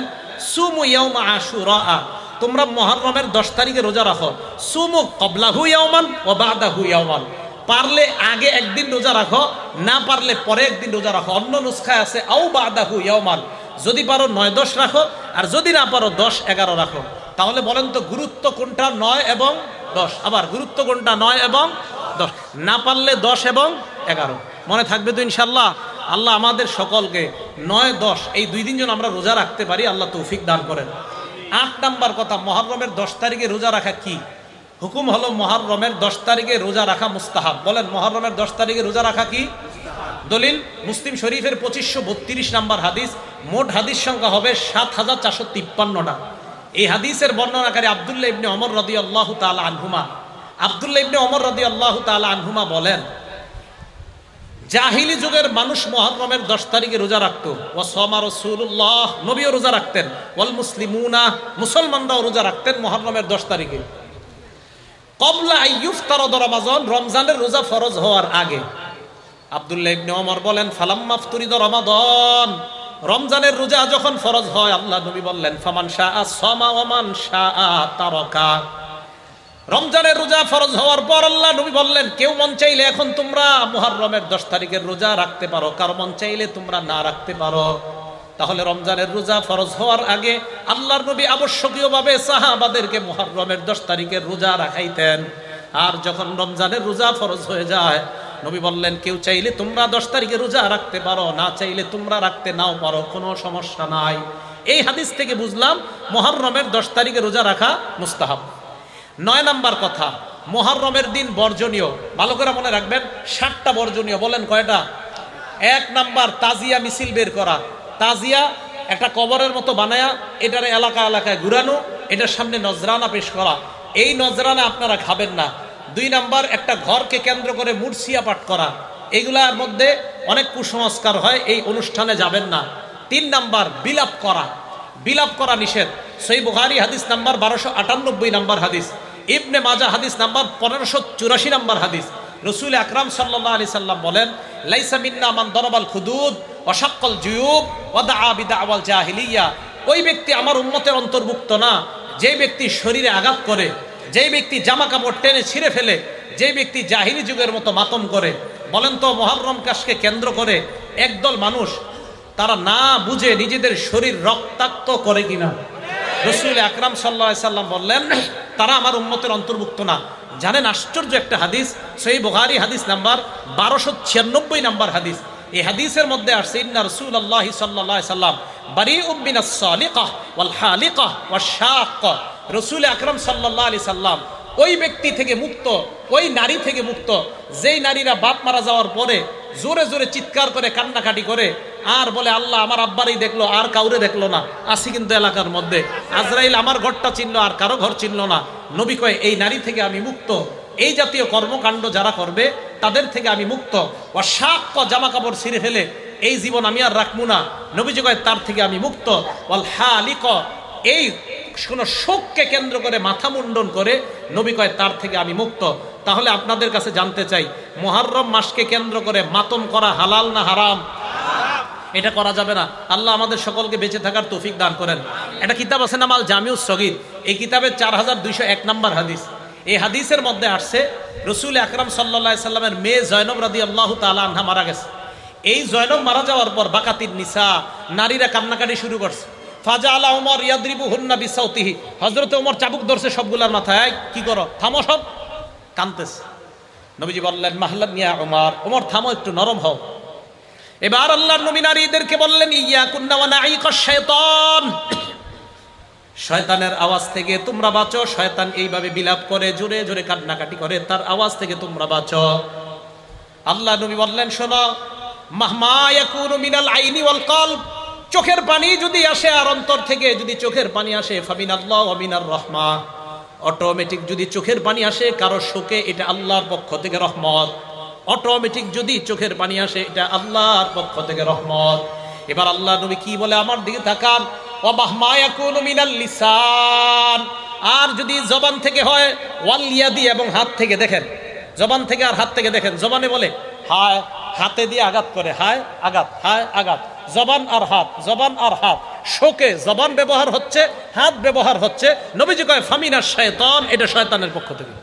সুমু ইয়াউমা আশুরা, তোমরা মুহররমের 10 তারিখে রোজা রাখো। সুমু ক্বাবলাহু ইয়াওমান ওয়া বা'দাহু ইয়াওমান, পারলে আগে একদিন রোজা রাখো, না পারলে পরে একদিন রোজা রাখো। অন্য নুসখায় আছে আও বা'দাহু ইয়াওমান, যদি পারো 9-10 রাখো, আর যদি না পারো 10-11 রাখো। তাহলে বলেন তো গুরুত্ব কোনটা? 9 এবং 10। আবার গুরুত্ব কোনটা? 9 এবং 10। না পারলে 10 এবং 11। মনে থাকবে তো ইনশাআল্লাহ? আল্লাহ আমাদের সকলকে 9-10 এই 2 দিন যেন আমরা রোজা রাখতে পারি, আল্লাহ তৌফিক দান করেন। 8 নাম্বার কথা, মুহররমের 10 তারিখে রোজা রাখা কি? হুকুম হলো মুহররমের 10 তারিখে রোজা রাখা মুস্তাহাব। বলেন, মুহররমের 10 তারিখে রোজা রাখা কি? দলিল মুসলিম শরীফের 2532 নাম্বার হাদিস, মোট হাদিস সংখ্যা হবে 7453টা। এই হাদিসের বর্ণনাকারী আব্দুল্লাহ ইবনে ওমর রাদিয়াল্লাহু তাআলা আনহুমা, আব্দুল্লাহ ইবনে ওমর রাদিয়াল্লাহু তাআলা আনহুমা বলেন, জাহিলি যুগের মানুষ মুহররমের 10 তারিখে রোজা রাখত। ওয়া সামা রাসূলুল্লাহ, নবীও রোজা রাখতেন। ওয়াল মুসলিমুনা, মুসলমানরাও রোজা রাখতেন মুহররমের 10 তারিখে। ক্বাবলা আইয়ুফতারাদ রমাজান, রমজানের রোজা ফরজ হওয়ার আগে। আব্দুল্লাহ ইবনে ওমর বলেন, ফালাম্মা ফতুরিদ রমাদান, রমজানের রোজা যখন ফরজ হয়, আল্লাহ নবী বললেন, ফামান শাআ সামা ওয়া মান শাআ তারাকা। রমজানের রোজা ফরজ হওয়ার পর আল্লাহ নবী বললেন, কেউ মন চাইলে এখন তোমরা মুহররমের 10 তারিখের রোজা রাখতে পারো, কার মন চাইলে তোমরা না রাখতে পারো। তাহলে রমজানের রোজা ফরজ হওয়ার আগে আল্লাহর নবী আবশ্যকীয়ভাবে সাহাবাদেরকে মুহররমের 10 তারিখের রোজা রাখাইতেন। আর যখন রমজানের রোজা ফরজ হয়ে যায়, নবী বললেন, কেউ চাইলে তোমরা 10 তারিখে রোজা রাখতে পারো, না চাইলে তোমরা রাখতে নাও পারো, কোনো সমস্যা নাই। এই হাদিস থেকে বুঝলাম মুহররমের 10 তারিখে রোজা রাখা মুস্তাহাব। 9 নাম্বার কথা, মুহররমের দিন বর্জনীয়, ভালো করে মনে রাখবেন, 7টা বর্জনীয়। বলেন কয়টা? 1 নাম্বার, তাজিয়া মিছিল বের করা। তাজিয়া একটা কবরের মতো বানায়া এটার এলাকায় ঘুরানো, এটার সামনে নজরানা পেশ করা। এই নজরানা আপনারা খাবেন না। 2 নাম্বার, একটা ঘরকে কেন্দ্র করে মুরসিয়া পাঠ করা। এগুলার মধ্যে অনেক কুসংস্কার হয়, এই অনুষ্ঠানে যাবেন না। 3 নাম্বার, বিলাপ করা নিষেধ। সহিহ বুখারী হাদিস নাম্বার 1298 নাম্বার হাদিস, ইবনে মাজাহ হাদিস নাম্বার 1584 নাম্বার হাদিস। রাসূল আকরাম সাল্লাল্লাহু আলাইহি সাল্লাম বলেন, লাইসা মিন্না মান দারাবাল খুদুদ ওয়া শাক্কাল জুয়ুব ওয়া দাআ বিদাওয়াল জাহিলিয়া। ওই ব্যক্তি আমার উম্মতের অন্তর্ভুক্ত না যে ব্যক্তি শরীরে আঘাত করে, যেই ব্যক্তি জামা কাপড় টেনে ছিঁড়ে ফেলে, যেই ব্যক্তি জাহিলি যুগের মতো মাতম করে। বলেন তো, মুহররম কাশকে কেন্দ্র করে একদল মানুষ তারা না বুঝে নিজেদের শরীর রক্তাক্ত করে কিনা? রাসূল আকরাম সাল্লাল্লাহু আলাইহি সাল্লাম বললেন, তারা আমার উম্মতের অন্তর্ভুক্ত না। জানেন আশ্চর্য একটা হাদিস, সহিহ বুখারী হাদিস নাম্বার 1296 নাম্বার হাদিস। এই হাদিসের মধ্যে আসছে, ইন্না রাসূলুল্লাহ সাল্লাল্লাহু আলাইহি সাল্লাম বারিউম মিনাস সালিকাহ ওয়াল হালিকাহ ওয়াশ শাক্কা। রাসূল আকরাম সাল্লাল্লাহু আলাইহি সাল্লাম ওই ব্যক্তি থেকে মুক্ত, ওই নারী থেকে মুক্ত, যেই নারীরা বাপ মারা যাওয়ার পরে জোরে জোরে চিৎকার করে কান্নাকাটি করে আর বলে, আল্লাহ আমার আব্বারই দেখলো, আর কাউরে দেখলো না। আসি কিন্তু এলাকার মধ্যে, আজরাইল আমার ঘরটা চিনলো, আর কারো ঘর চিনলো না। নবী কয়, এই নারী থেকে আমি মুক্ত। এই জাতীয় কর্মকাণ্ড যারা করবে তাদের থেকে আমি মুক্ত। ওয়া শাক্ক, জামা কাপড় ছিঁড়ে ফেলে এই জীবন আমি আর রাখবো না, নবীজি কয় তার থেকে আমি মুক্ত। ওয়াল হালিক, এই কোনো শোককে কেন্দ্র করে মাথা মুন্ডন করে, নবী কয় তার থেকে আমি মুক্ত। তাহলে আপনাদের কাছে জানতে চাই, মুহররম মাসকে কেন্দ্র করে মাতম করা হালাল না হারাম? এটা করা যাবে না। আল্লাহ আমাদের সকলকে বেঁচে থাকার তৌফিক দান করেন। একটা কিতাব আছে নাম আল জামিউস সগীর, এই কিতাবের 4201 নাম্বার হাদিস। এই হাদিসের মধ্যে আসছে, রাসূল আকরাম সাল্লাল্লাহু আলাইহি সাল্লামের মেয়ে জয়নব রাদিয়াল্লাহু তাআলা আনহা মারা গেছে। এই জয়নব মারা যাওয়ার পর বাকাতিন নিসা, নারীরা কান্নাকাটি শুরু করছে। ফাজাআলা ওমর ইয়াদরিবুহুন্না বিসাউতিহি, হযরত ওমর চাবুক ধরছে সবগুলার মাথায়, কি করো, থামো, সব কাঁদতেছে। নবীজি বললেন মাহলান ইয়া ওমর, ওমর থামো, একটু নরম হও। এবার আল্লাহর নবী নারীদেরকে বললেন ইয়াকুন্না ওয়া নাঈকাশ শাইতান, শয়তানের আওয়াজ থেকে তোমরা বাঁচো। শয়তান এইভাবে বিলাপ করে, জোরে জোরে কান্নাকাটি করে, তার আওয়াজ থেকে তোমরা বাঁচো। আল্লাহ নবী বললেন শোনো, মাহমা ইয়াকুনু মিনাল আইনি ওয়াল কলব, চোখের পানি যদি আসে আর অন্তর থেকে যদি চোখের পানি আসে, ফামিনাল্লাহ ওয়া মিনার রাহমা, অটোমেটিক যদি চোখের পানি আসে কারো শোকে, এটা আল্লাহর পক্ষ থেকে রহমত। অটোমেটিক যদি চোখের পানি আসে, এটা আল্লাহর পক্ষ থেকে রহমত। এবার আল্লাহ নবী কি বলে, আমার দিকে তাকান, ওয়া মাহমা ইয়াকুনু মিনাল লিসান, আর যদি জবান থেকে হয়, ওয়াল ইয়াদি, এবং হাত থেকে, দেখেন জবান থেকে আর হাত থেকে দেখেন, জবানে বলে হায়, হাতে দিয়ে আঘাত করে, হায় আঘাত, হায় আঘাত, জবান আর হাত, জবান আর হাত, শোকে জবান ব্যবহার হচ্ছে, হাত ব্যবহার হচ্ছে। নবীজি কয় ফামিনাশ শায়তান, এটা শয়তানের পক্ষ থেকে।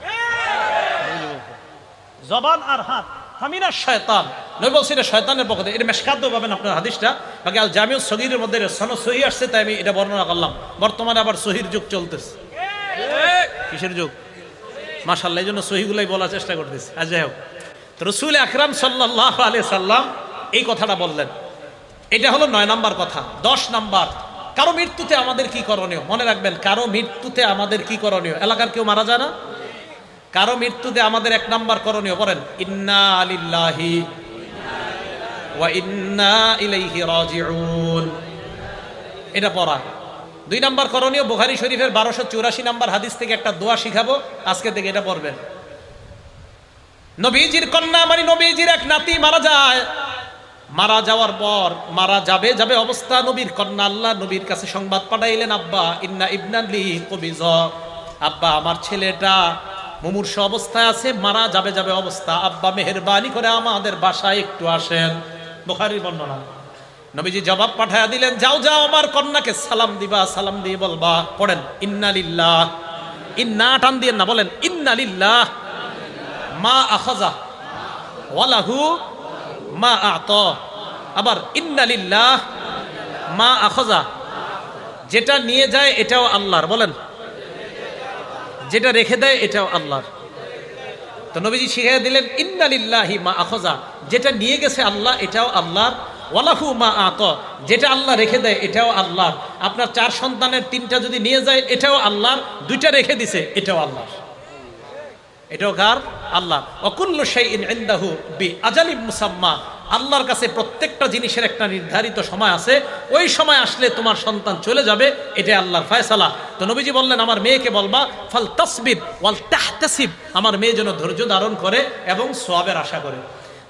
জবান আর হাত ফামিনাশ শায়তান, নবী বলছেন এটা শয়তানের পক্ষ থেকে। এটা মেশকাত পাবেন আপনার হাদিসটা, বাকি আল জামিউস সগীরের মধ্যে সনদ সহিহ আসছে, তাই আমি এটা বর্ণনা করলাম। বর্তমানে আবার সহির যুগ চলতেছে। কিসের যুগ? মাশাআল্লাহ, এই জন্য সহিগুলাই বলার চেষ্টা করতেছি। আজ যাই হোক, রাসূল আকরাম সাল্লাল্লাহু আলাইহি সাল্লাম এই কথাটা বললেন। এটা হলো 9 নাম্বার কথা। 10 নাম্বার, কারো মৃত্যুতে আমাদের কি করণীয়? মনে রাখবেন, কারো মৃত্যুতে আমাদের কি করণীয়? এলাকার কেউ মারা যায় না, কারো মৃত্যুতে আমাদের 1 নাম্বার করণীয়, বলেন ইন্না লিল্লাহি ওয়া ইন্না ইলাইহি রাজিউন, এটা পড়া। 2 নাম্বার করণীয়, বুখারী শরীফের 1284 নাম্বার হাদিস থেকে একটা দোয়া শিখাবো, আজকে থেকে এটা পড়বেন। নবীজির কন্যা মানে নবীজির এক নাতি মারা যায়, মারা যাওয়ার পর, মারা যাবে যাবে অবস্থা, নবীর কন্যা আল্লাহ নবীর কাছে সংবাদ পাঠাইলেন, আব্বা ইন্না ইবনান লি কবিজ, আব্বা আমার ছেলেটা মুমূর্ষ অবস্থায় আছে, মারা যাবে যাবে অবস্থা, আব্বা মেহেরবানি করে আমাদের বাসায় একটু আসেন। বুখারীর বর্ণনা। নবীজি জবাব পাঠায়া দিলেন, যাও যাও আমার কন্যাকে সালাম দিবা, সালাম দিয়ে বলবা, পড়েন ইন্না লিল্লাহ, ইন্না টান দিয়ে না, বলেন ইন্না লিল্লাহ মা আখাযা ওয়া লাহু মা আ'তা, আবার ইন্না লিল্লাহ মা আখাযা, যেটা নিয়ে যায় এটাও আল্লাহর, বলেন যেটা রেখে দেয় এটাও আল্লাহর। তো নবীজি শিখিয়ে দিলেন ইন্না লিল্লাহি মা আখাযা, যেটা নিয়ে গেছে আল্লাহ এটাও আল্লাহর, ওয়া লাহু মা আ'তা, যেটা আল্লাহ রেখে দেয় এটাও আল্লাহর। আপনার 4 সন্তানের 3টা যদি নিয়ে যায় এটাও আল্লাহর, 2টা রেখে দিছে এটাও আল্লাহর, এটাও কার? আল্লাহ। ওয়া কুল্লু শাইইন ইনদাহু বিআজালিম মুসাম্মা, আল্লাহর কাছে প্রত্যেকটা জিনিসের একটা নির্ধারিত সময় আছে, ওই সময় আসলে তোমার সন্তান চলে যাবে, এটা আল্লাহর ফয়সালা। তো নবীজি বললেন আমার মেয়েকে বলবা ফাল তাসবির ওয়াল তাহতাসিব, আমার মেয়ে যেন ধৈর্য ধারণ করে এবং সওয়াবের আশা করে।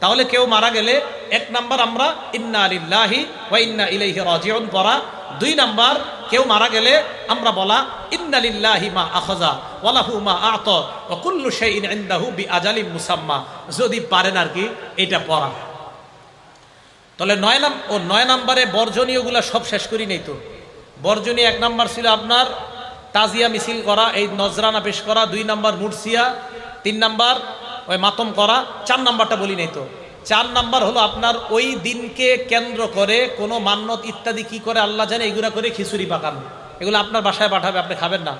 তাহলে কেউ মারা গেলে 1 নাম্বার আমরা ইন্না লিল্লাহি ওয়া ইন্না ইলাইহি রাজিউন পড়া। 2 নাম্বার, কেউ মারা গেলে আমরা বলা ইন্না লিল্লাহি মা আখাযা ওয়া লাহু মা আ'তা ওয়া কুল্লু শাইইন ইনদাহু বিআজালিম মুসাম্মা, যদি পারেন আর কি এটা পড়া। তাহলে 9 নাম্বারে বর্জনীয়গুলা সব শেষ করি নেই তো। বর্জনীয় 1 নাম্বার ছিল আপনার তাজিয়া মিছিল করা, এই নজরানা পেশ করা। 2 নাম্বার মুরসিয়া। 3 নাম্বার ওই মাতম করা। 4 নাম্বারটা বলি নাই তো। 4 নাম্বার হলো আপনার ওই দিনকে কেন্দ্র করে কোনো মান্নত ইত্যাদি কি করে আল্লাহ জানে, এগুলা করে খিচুড়ি পাকানো, এগুলো আপনার বাসায় পাঠাবে, আপনি খাবেন না।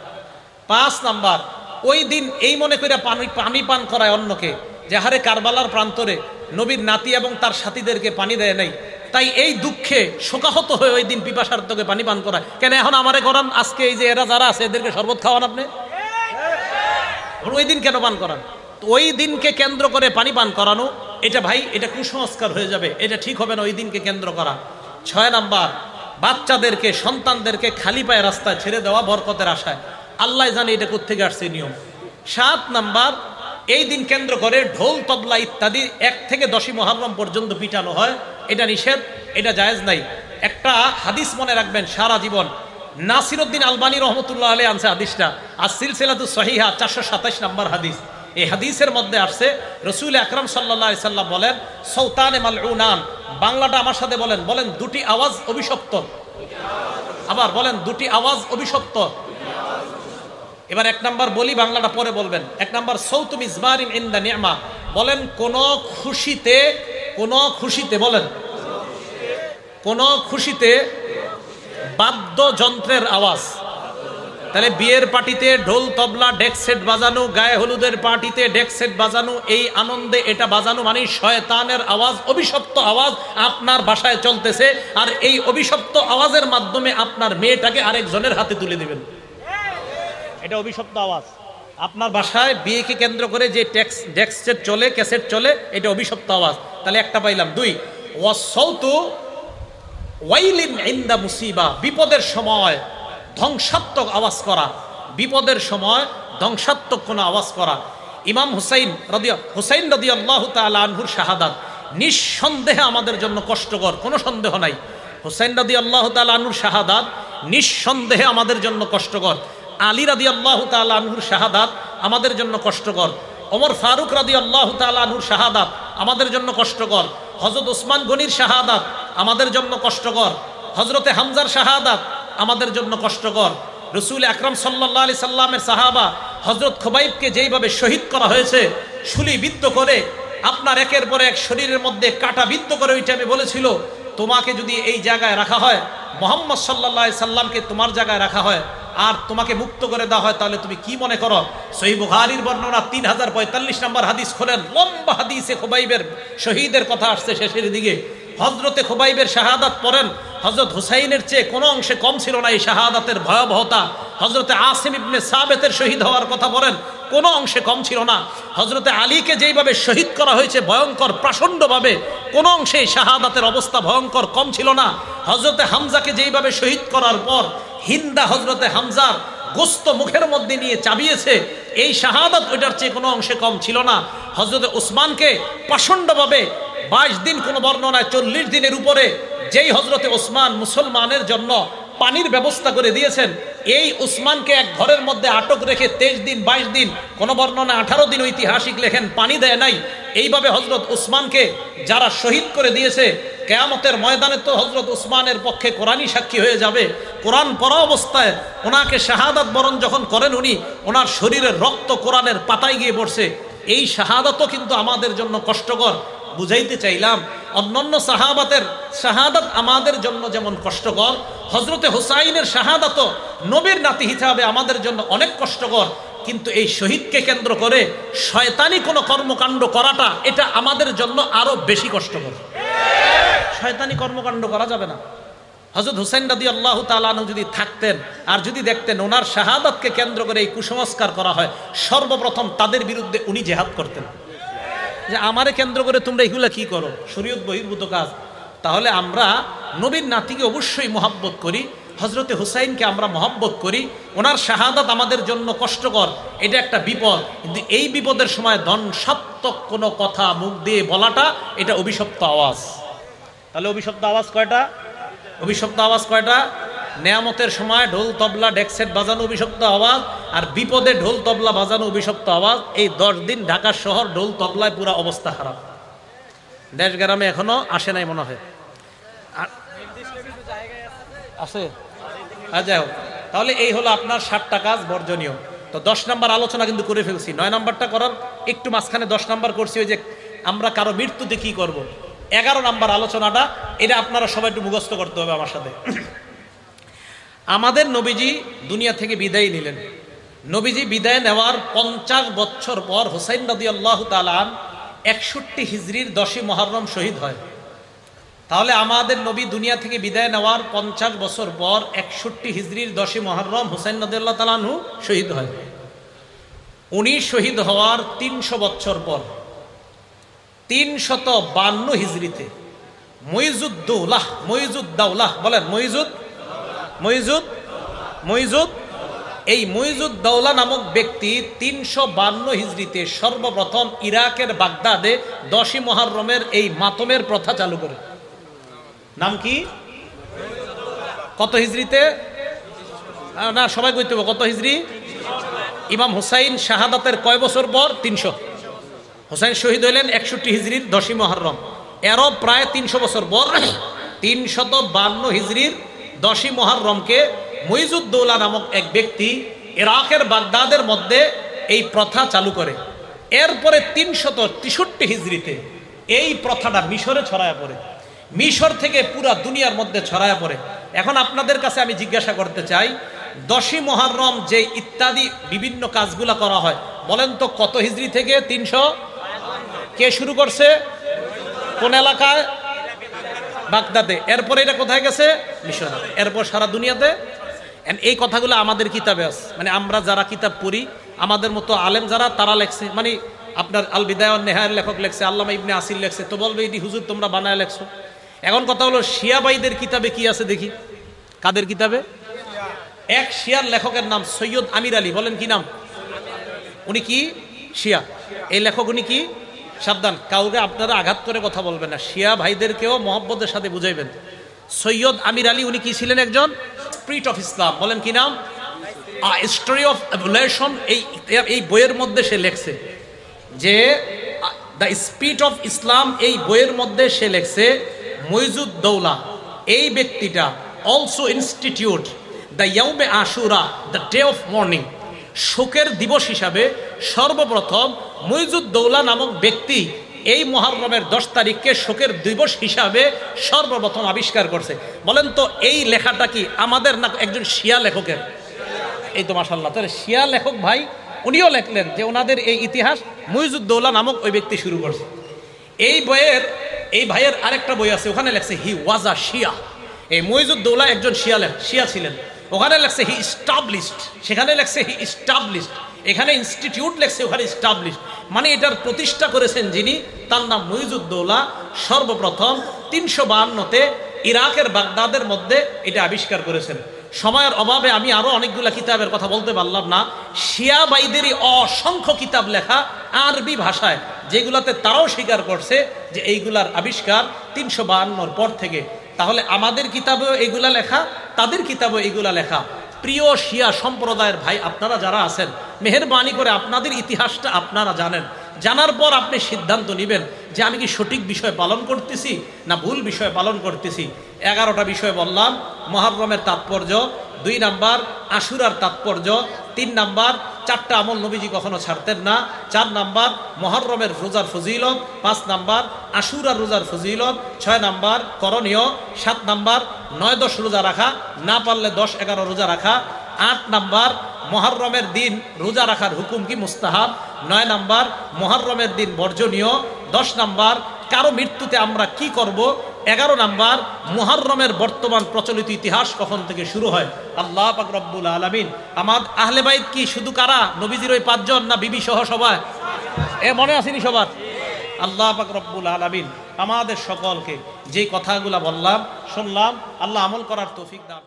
5 নাম্বার, ওই দিন এই মনে করে পানি পান করায় অন্যকে, যে হারে কারবালার প্রান্তরে নবীর নাতি এবং তার সাথীদেরকে পানি দেয় নাই, তাই এই দুঃখে শোকাহত হয়ে ওই দিন পিপাসার্থকে পানি পান করায়। কেন এখন আমারে করান, আজকে এই যে এরা যারা আছে এদেরকে শরবত খাওয়ান আপনি, ওই দিন কেন পান করান? ওই দিনকে কেন্দ্র করে পানি পান করানো, এটা ভাই এটা কুসংস্কার হয়ে যাবে, এটা ঠিক হবে না ওই দিনকে কেন্দ্র করা। 6 নাম্বার, বাচ্চাদেরকে সন্তানদেরকে খালি পায়ে রাস্তায় ছেড়ে দেওয়া বরকতের আশায়, আল্লাহ জানে এটা কোত্থেকে আসছে নিয়ম। 7 নাম্বার, এই দিন কেন্দ্র করে ঢোল তবলা ইত্যাদি 1 থেকে 10ই মুহররম পর্যন্ত পিটানো হয়, এটা নিষেধ, এটা জায়েজ নাই। একটা হাদিস মনে রাখবেন সারা জীবন, নাসিরউদ্দিন আলবানী রহমতুল্লাহ আলাইহি আনছে হাদিসটা, আর সিলসিলাতুস সহিহা 427 নাম্বার হাদিস। এই হাদিসের মধ্যে আসছে রাসূল আকরাম সাল্লাল্লাহু আলাইহি সাল্লাম বলেন সৌতানে মালউনান, বাংলাটা আমার সাথে বলেন, বলেন 2টি আওয়াজ অভিশপ্ত, আবার বলেন 2টি আওয়াজ অভিশপ্ত। এবার 1 নাম্বার বলি, বাংলাটা পরে বলবেন। 1 নাম্বার সৌতু মিজমারিন ইনদা নি'মা, বলেন কোন খুশিতে কোন খুশিতে, বলেন, কোন খুশিতে বাদ্যযন্ত্রের আওয়াজ। তাহলে বিয়ের পার্টিতে ঢোল তবলা ডেক সেট বাজানো, গায়ে হলুদের পার্টিতে ডেক সেট বাজানো, এই আনন্দে এটা বাজানো মানে শয়তানের আওয়াজ, অভিশপ্ত আওয়াজ আপনার বাসায় চলতেছে। আর এই অভিশপ্ত আওয়াজের মাধ্যমে আপনার মেয়েটাকে আরেকজনের হাতে তুলে দিবেন, এটা অভিশপ্ত আওয়াজ। আপনার বাসায় বিয়েকে কেন্দ্র করে যে ডেক সেট চলে, ক্যাসেট চলে, এটা অভিশপ্ত আওয়াজ। তাহলে একটা পাইলাম। দুই, ওয়াসাউতু ওয়াইলিন ইনদা মুসিবা, বিপদের সময় ধ্বংসাত্মক আওয়াজ করা, বিপদের সময় ধ্বংসাত্মক কোনো আওয়াজ করা। ইমাম হুসাইন রাদিয়াল্লাহু তাআলা আনহুর শাহাদাত নিঃসন্দেহে আমাদের জন্য কষ্টকর, কোনো সন্দেহ নাই। হুসাইন রাদিয়াল্লাহু তাআলা আনহুর শাহাদাত নিঃসন্দেহে আমাদের জন্য কষ্টকর। আলী রাদিয়াল্লাহু তাআলা আনহুর শাহাদাত আমাদের জন্য কষ্টকর। ওমর ফারুক রাদিয়াল্লাহু তাআলা আনহুর শাহাদাত আমাদের জন্য কষ্টকর। হযরত ওসমান গনির শাহাদাত আমাদের জন্য কষ্টকর। হযরতে হামজার শাহাদাত আমাদের জন্য কষ্টকর। রাসূল আকরাম সাল্লাল্লাহু আলাইহি সাল্লামের সাহাবা হযরত খুবাইবকে যেইভাবে শহীদ করা হয়েছে, শুলিবিদ্ধ করে, আপনার একের পর এক শরীরের মধ্যে কাটা বিদ্ধ করে, ওইটা আমি বলেছিল, তোমাকে যদি এই জায়গায় রাখা হয়, মুহাম্মদ সাল্লাল্লাহু আলাইহি সাল্লামকে তোমার জায়গায় রাখা হয়, আর তোমাকে মুক্ত করে দেওয়া হয়, তাহলে তুমি কি মনে করো? সহিহ বুখারীর বর্ণনা 3045 নম্বর হাদিস খোলেন, লম্বা হাদিসে খুবাইবের শহীদের কথা আসছে শেষের দিকে। হযরতে খুবাইবের শাহাদাত পড়েন, হযরত হুসাইনের চেয়ে কোনো অংশে কম ছিল না এই শাহাদাতের ভয়াবহতা। হযরতে আসিম ইবনে সাবেতের শহীদ হওয়ার কথা বলেন, কোনো অংশে কম ছিল না। হযরতে আলীকে যেইভাবে শহীদ করা হয়েছে ভয়ঙ্কর প্রচণ্ডভাবে, কোনো অংশে এই শাহাদাতের অবস্থা ভয়ঙ্কর কম ছিল না। হযরতে হামজাকে যেইভাবে শহীদ করার পর হিন্দা হযরতে হামজার গোস্ত মুখের মধ্যে নিয়ে চাবিয়েছে, এই শাহাদাত ওইটার চেয়ে কোনো অংশে কম ছিল না। হযরতে ওসমানকে প্রচণ্ডভাবে 22 দিন, কোনো বর্ণনায় 40 দিনের উপরে, যেই হযরতে ওসমান মুসলমানের জন্য পানির ব্যবস্থা করে দিয়েছেন, এই ওসমানকে এক ঘরের মধ্যে আটক রেখে 23 দিন 22 দিন, কোন বর্ণনা 18 দিন ঐতিহাসিক লেখেন, পানি দেয় নাই। এইভাবে হযরত ওসমানকে যারা শহীদ করে দিয়েছে, কিয়ামতের ময়দানে তো হযরত ওসমানের পক্ষে কোরআনই সাক্ষী হয়ে যাবে। কোরআন পড়া অবস্থায় ওনাকে শাহাদাত বরণ যখন করেন উনি, ওনার শরীরের রক্ত কোরআনের পাতায় গিয়ে পড়ছে। এই শাহাদাতও কিন্তু আমাদের জন্য কষ্টকর। বুঝাইতে চাইলাম, অন্যান্য সাহাবাতের শাহাদাত আমাদের জন্য যেমন কষ্টকর, হযরতে হুসাইনের শাহাদাতও নবীর নাতি হিসাবে আমাদের জন্য অনেক কষ্টকর। কিন্তু এই শহীদকে কেন্দ্র করে শয়তানি কোনো কর্মকাণ্ড করাটা, এটা আমাদের জন্য আরো বেশি কষ্টকর। শয়তানি কর্মকাণ্ড করা যাবে না। হযরত হুসাইন রাদিয়াল্লাহু তাআলা আনহু যদি থাকতেন আর যদি দেখতেন ওনার শাহাদাতকে কেন্দ্র করে এই কুসংস্কার করা হয়, সর্বপ্রথম তাদের বিরুদ্ধে উনি জিহাদ করতেন, যে আমারে কেন্দ্র করে তোমরা এগুলা কি করো, শরীয়ত বহির্ভূত কাজ। তাহলে আমরা নবীর নাতিকে অবশ্যই মহব্বত করি, হযরতে হুসাইনকে আমরা মহব্বত করি। ওনার শাহাদাত আমাদের জন্য কষ্টকর, এটা একটা বিপদ। কিন্তু এই বিপদের সময় ধ্বংসাত্মক কোনো কথা মুখ দিয়ে বলাটা, এটা অভিশপ্ত আওয়াজ। তাহলে অভিশপ্ত আওয়াজ কয়টা? অভিশপ্ত আওয়াজ কয়টা? নেয়ামতের সময় ঢোল তবলা ডেকসেট বাজানো অভিশপ্ত আওয়াজ, আর বিপদে ঢোল তবলা বাজানো অভিশপ্ত আওয়াজ। এই 10 দিন ঢাকা শহর ঢোল তবলায় পুরো অবস্থা খারাপ। দেশ গ্রামে এখনো আসে নাই মনে হয়, আছে। যাই হোক, তাহলে এই হলো আপনার 7টা কাজ বর্জনীয়। তো 10 নম্বর আলোচনা কিন্তু করে ফেলছি। 9 নম্বরটা করার একটু মাঝখানে 10 নম্বর করছি, ওই যে আমরা কারো মৃত্যুতে কি করব। 11 নম্বর আলোচনাটা, এটা আপনারা সবাই একটু মুখস্থ করতে হবে আমার সাথে। আমাদের নবীজি দুনিয়া থেকে বিদায় নিলেন। নবীজি বিদায় নেওয়ার 50 বছর পর হুসাইন রাদিয়াল্লাহু তাআলা 61 হিজরির 10ই মুহররম শহীদ হয়। তাহলে আমাদের নবী দুনিয়া থেকে বিদায় নেওয়ার 50 বছর পর 61 হিজরির 10ই মুহররম হুসাইন রাদিয়াল্লাহু তাআলা আনহু শহীদ হয়। উনি শহীদ হওয়ার 300 বছর পর 352 হিজরিতে মুইজুদ্দৌলাহ বলেন, এই মুইজুদ্দৌলা নামক ব্যক্তি 352 হিজরিতে সর্বপ্রথম ইরাকের বাগদাদে 10ই মুহররমের এই মাতমের প্রথা চালু করে। নাম কি? কত হিজরিতে? না, সবাই কইতে হবে কত হিজরি। ইমাম হুসাইন শাহাদাতের কয় বছর পর? 300। হুসাইন শহীদ হইলেন 61 হিজরির 10ই মুহররম, এরও প্রায় 300 বছর পর 352 হিজরির 10ই মুহররমকে মুইজুদ্দৌলা নামক এক ব্যক্তি ইরাকের বাগদাদের মধ্যে এই প্রথা চালু করে। এরপরে 363 হিজরিতে এই প্রথাটা মিশরে ছড়ায় পড়ে, মিশর থেকে পুরা দুনিয়ার মধ্যে ছড়ায় পড়ে। এখন আপনাদের কাছে আমি জিজ্ঞাসা করতে চাই, 10ই মুহররম যে ইত্যাদি বিভিন্ন কাজগুলা করা হয়, বলেন তো কত হিজরি থেকে? 300 কে শুরু করছে? কোন এলাকায়? বাগদাদে। এরপরে এটা কোথায় গেছে? মিশর। এরপর সারা দুনিয়াতে। এই কথাগুলো আমাদের কিতাবে আছে, মানে আমরা যারা কিতাব পড়ি, আমাদের মতো আলেম যারা, তারা লেখছে। মানে আপনার আল বিদায়া ওয়ান নিহায়ার লেখক লেখছে, আল্লামা ইবনে আসির লেখছে, তো বলবে এটি হুজুর তোমরা বানায় লেখছো। এখন কথা হলো শিয়া ভাইদের কিতাবে কি আছে দেখি। কাদের কিতাবে? এক শিয়ার লেখকের নাম সৈয়দ আমির আলী। বলেন কি নাম? উনি কি শিয়া? এই লেখক উনি কি? সাবধান, কাউকে আপনারা আঘাত করে কথা বলবেন না, শিয়া ভাইদেরকেও মহব্বতের সাথে বুঝাইবেন। সৈয়দ আমির আলী উনি কি ছিলেন? একজন স্পিরিট অফ ইসলাম। বলেন কি নাম? Story of evolution. এই বইয়ের মধ্যে সে লেখছে যে দ্য স্পিরিট অফ ইসলাম, এই বইয়ের মধ্যে সে লেখছে মুইজুদ্দৌলা এই ব্যক্তিটা অলসো ইনস্টিটিউট দ্য ইয়াউমে আশুরা, দ্য ডে অফ মর্নিং, শোকের দিবস হিসাবে সর্বপ্রথম মুইজুদ্দৌলা নামক ব্যক্তি এই মুহররমের 10 তারিখকে শোকের দিবস হিসাবে সর্বপ্রথম আবিষ্কার করছে। বলেন তো এই লেখাটা কি আমাদের না একজন শিয়া লেখকের? এই তো মাশাআল্লাহ, তাহলে শিয়া লেখক ভাই উনিও লেখলেন যে ওনাদের এই ইতিহাস মুইজুদ্দৌলা নামক ওই ব্যক্তি শুরু করছে। এই ভাইয়ের আরেকটা বই আছে, ওখানে লেখছে হি ওয়াজ আ শিয়া। এই মুইজুদ্দৌলা একজন শিয়া ছিলেন। ওখানে লেখছে হি ইস্টাবলিশড, সেখানে লেখছে হি ইস্টাবলিশড, এখানে ইনস্টিটিউট লেখছে, ওখানে ইস্টাবলিশড। মানে এটার প্রতিষ্ঠা করেছেন যিনি, তার নাম মুইজুদ্দৌলা। সর্বপ্রথম 352-তে ইরাকের বাগদাদের মধ্যে এটা আবিষ্কার করেছেন। সময়ের অভাবে আমি আরো অনেকগুলা কিতাবের কথা বলতে পারলাম না। শিয়া বাইদেরই অসংখ্য কিতাব লেখা আরবি ভাষায়, যেগুলাতে তারাও স্বীকার করছে যে এইগুলার আবিষ্কার 352 পর থেকে। তাহলে আমাদের কিতাবেও এগুলা লেখা, তাদের কিতাবেও এগুলা লেখা। প্রিয় শিয়া সম্প্রদায়ের ভাই আপনারা যারা আছেন, মেহেরবানি করে আপনাদের ইতিহাসটা আপনারা জানেন। জানার পর আপনি সিদ্ধান্ত নেবেন যে আমি কি সঠিক বিষয় পালন করতেছি না ভুল বিষয় পালন করতেছি। 11টা বিষয় বললাম। মুহররমের তাৎপর্য, 2 নাম্বার আশুরার তাৎপর্য, 3 নাম্বার 4টা আমল নবীজি কখনো ছাড়তেন না, 4 নাম্বার মুহররমের রোজার ফজিলত, 5 নাম্বার আশুরার রোজার ফজিলত, 6 নাম্বার করণীয়, 7 নাম্বার 9-10 রোজা রাখা, না পারলে 10-11 রোজা রাখা, 8 নাম্বার মুহররমের দিন রোজা রাখার হুকুম কি মুস্তাহাব, 9 নাম্বার মুহররমের দিন বর্জনীয়, 10 নাম্বার কারো মৃত্যুতে আমরা কি করব, 11 নাম্বার মুহররমের বর্তমান প্রচলিত ইতিহাস কখন থেকে শুরু হয়। আল্লাহ পাক রব্বুল আলামিন আমার আহলে বাইত কি শুধু কারা? নবীজির ওই 5 জন না বিবি সহ সবাই? মনে আসেনি সবার? আল্লাহ পাক রব্বুল আলামিন আমাদের সকলকে যে কথাগুলা বললাম শুনলাম, আল্লাহ আমল করার তৌফিক দান।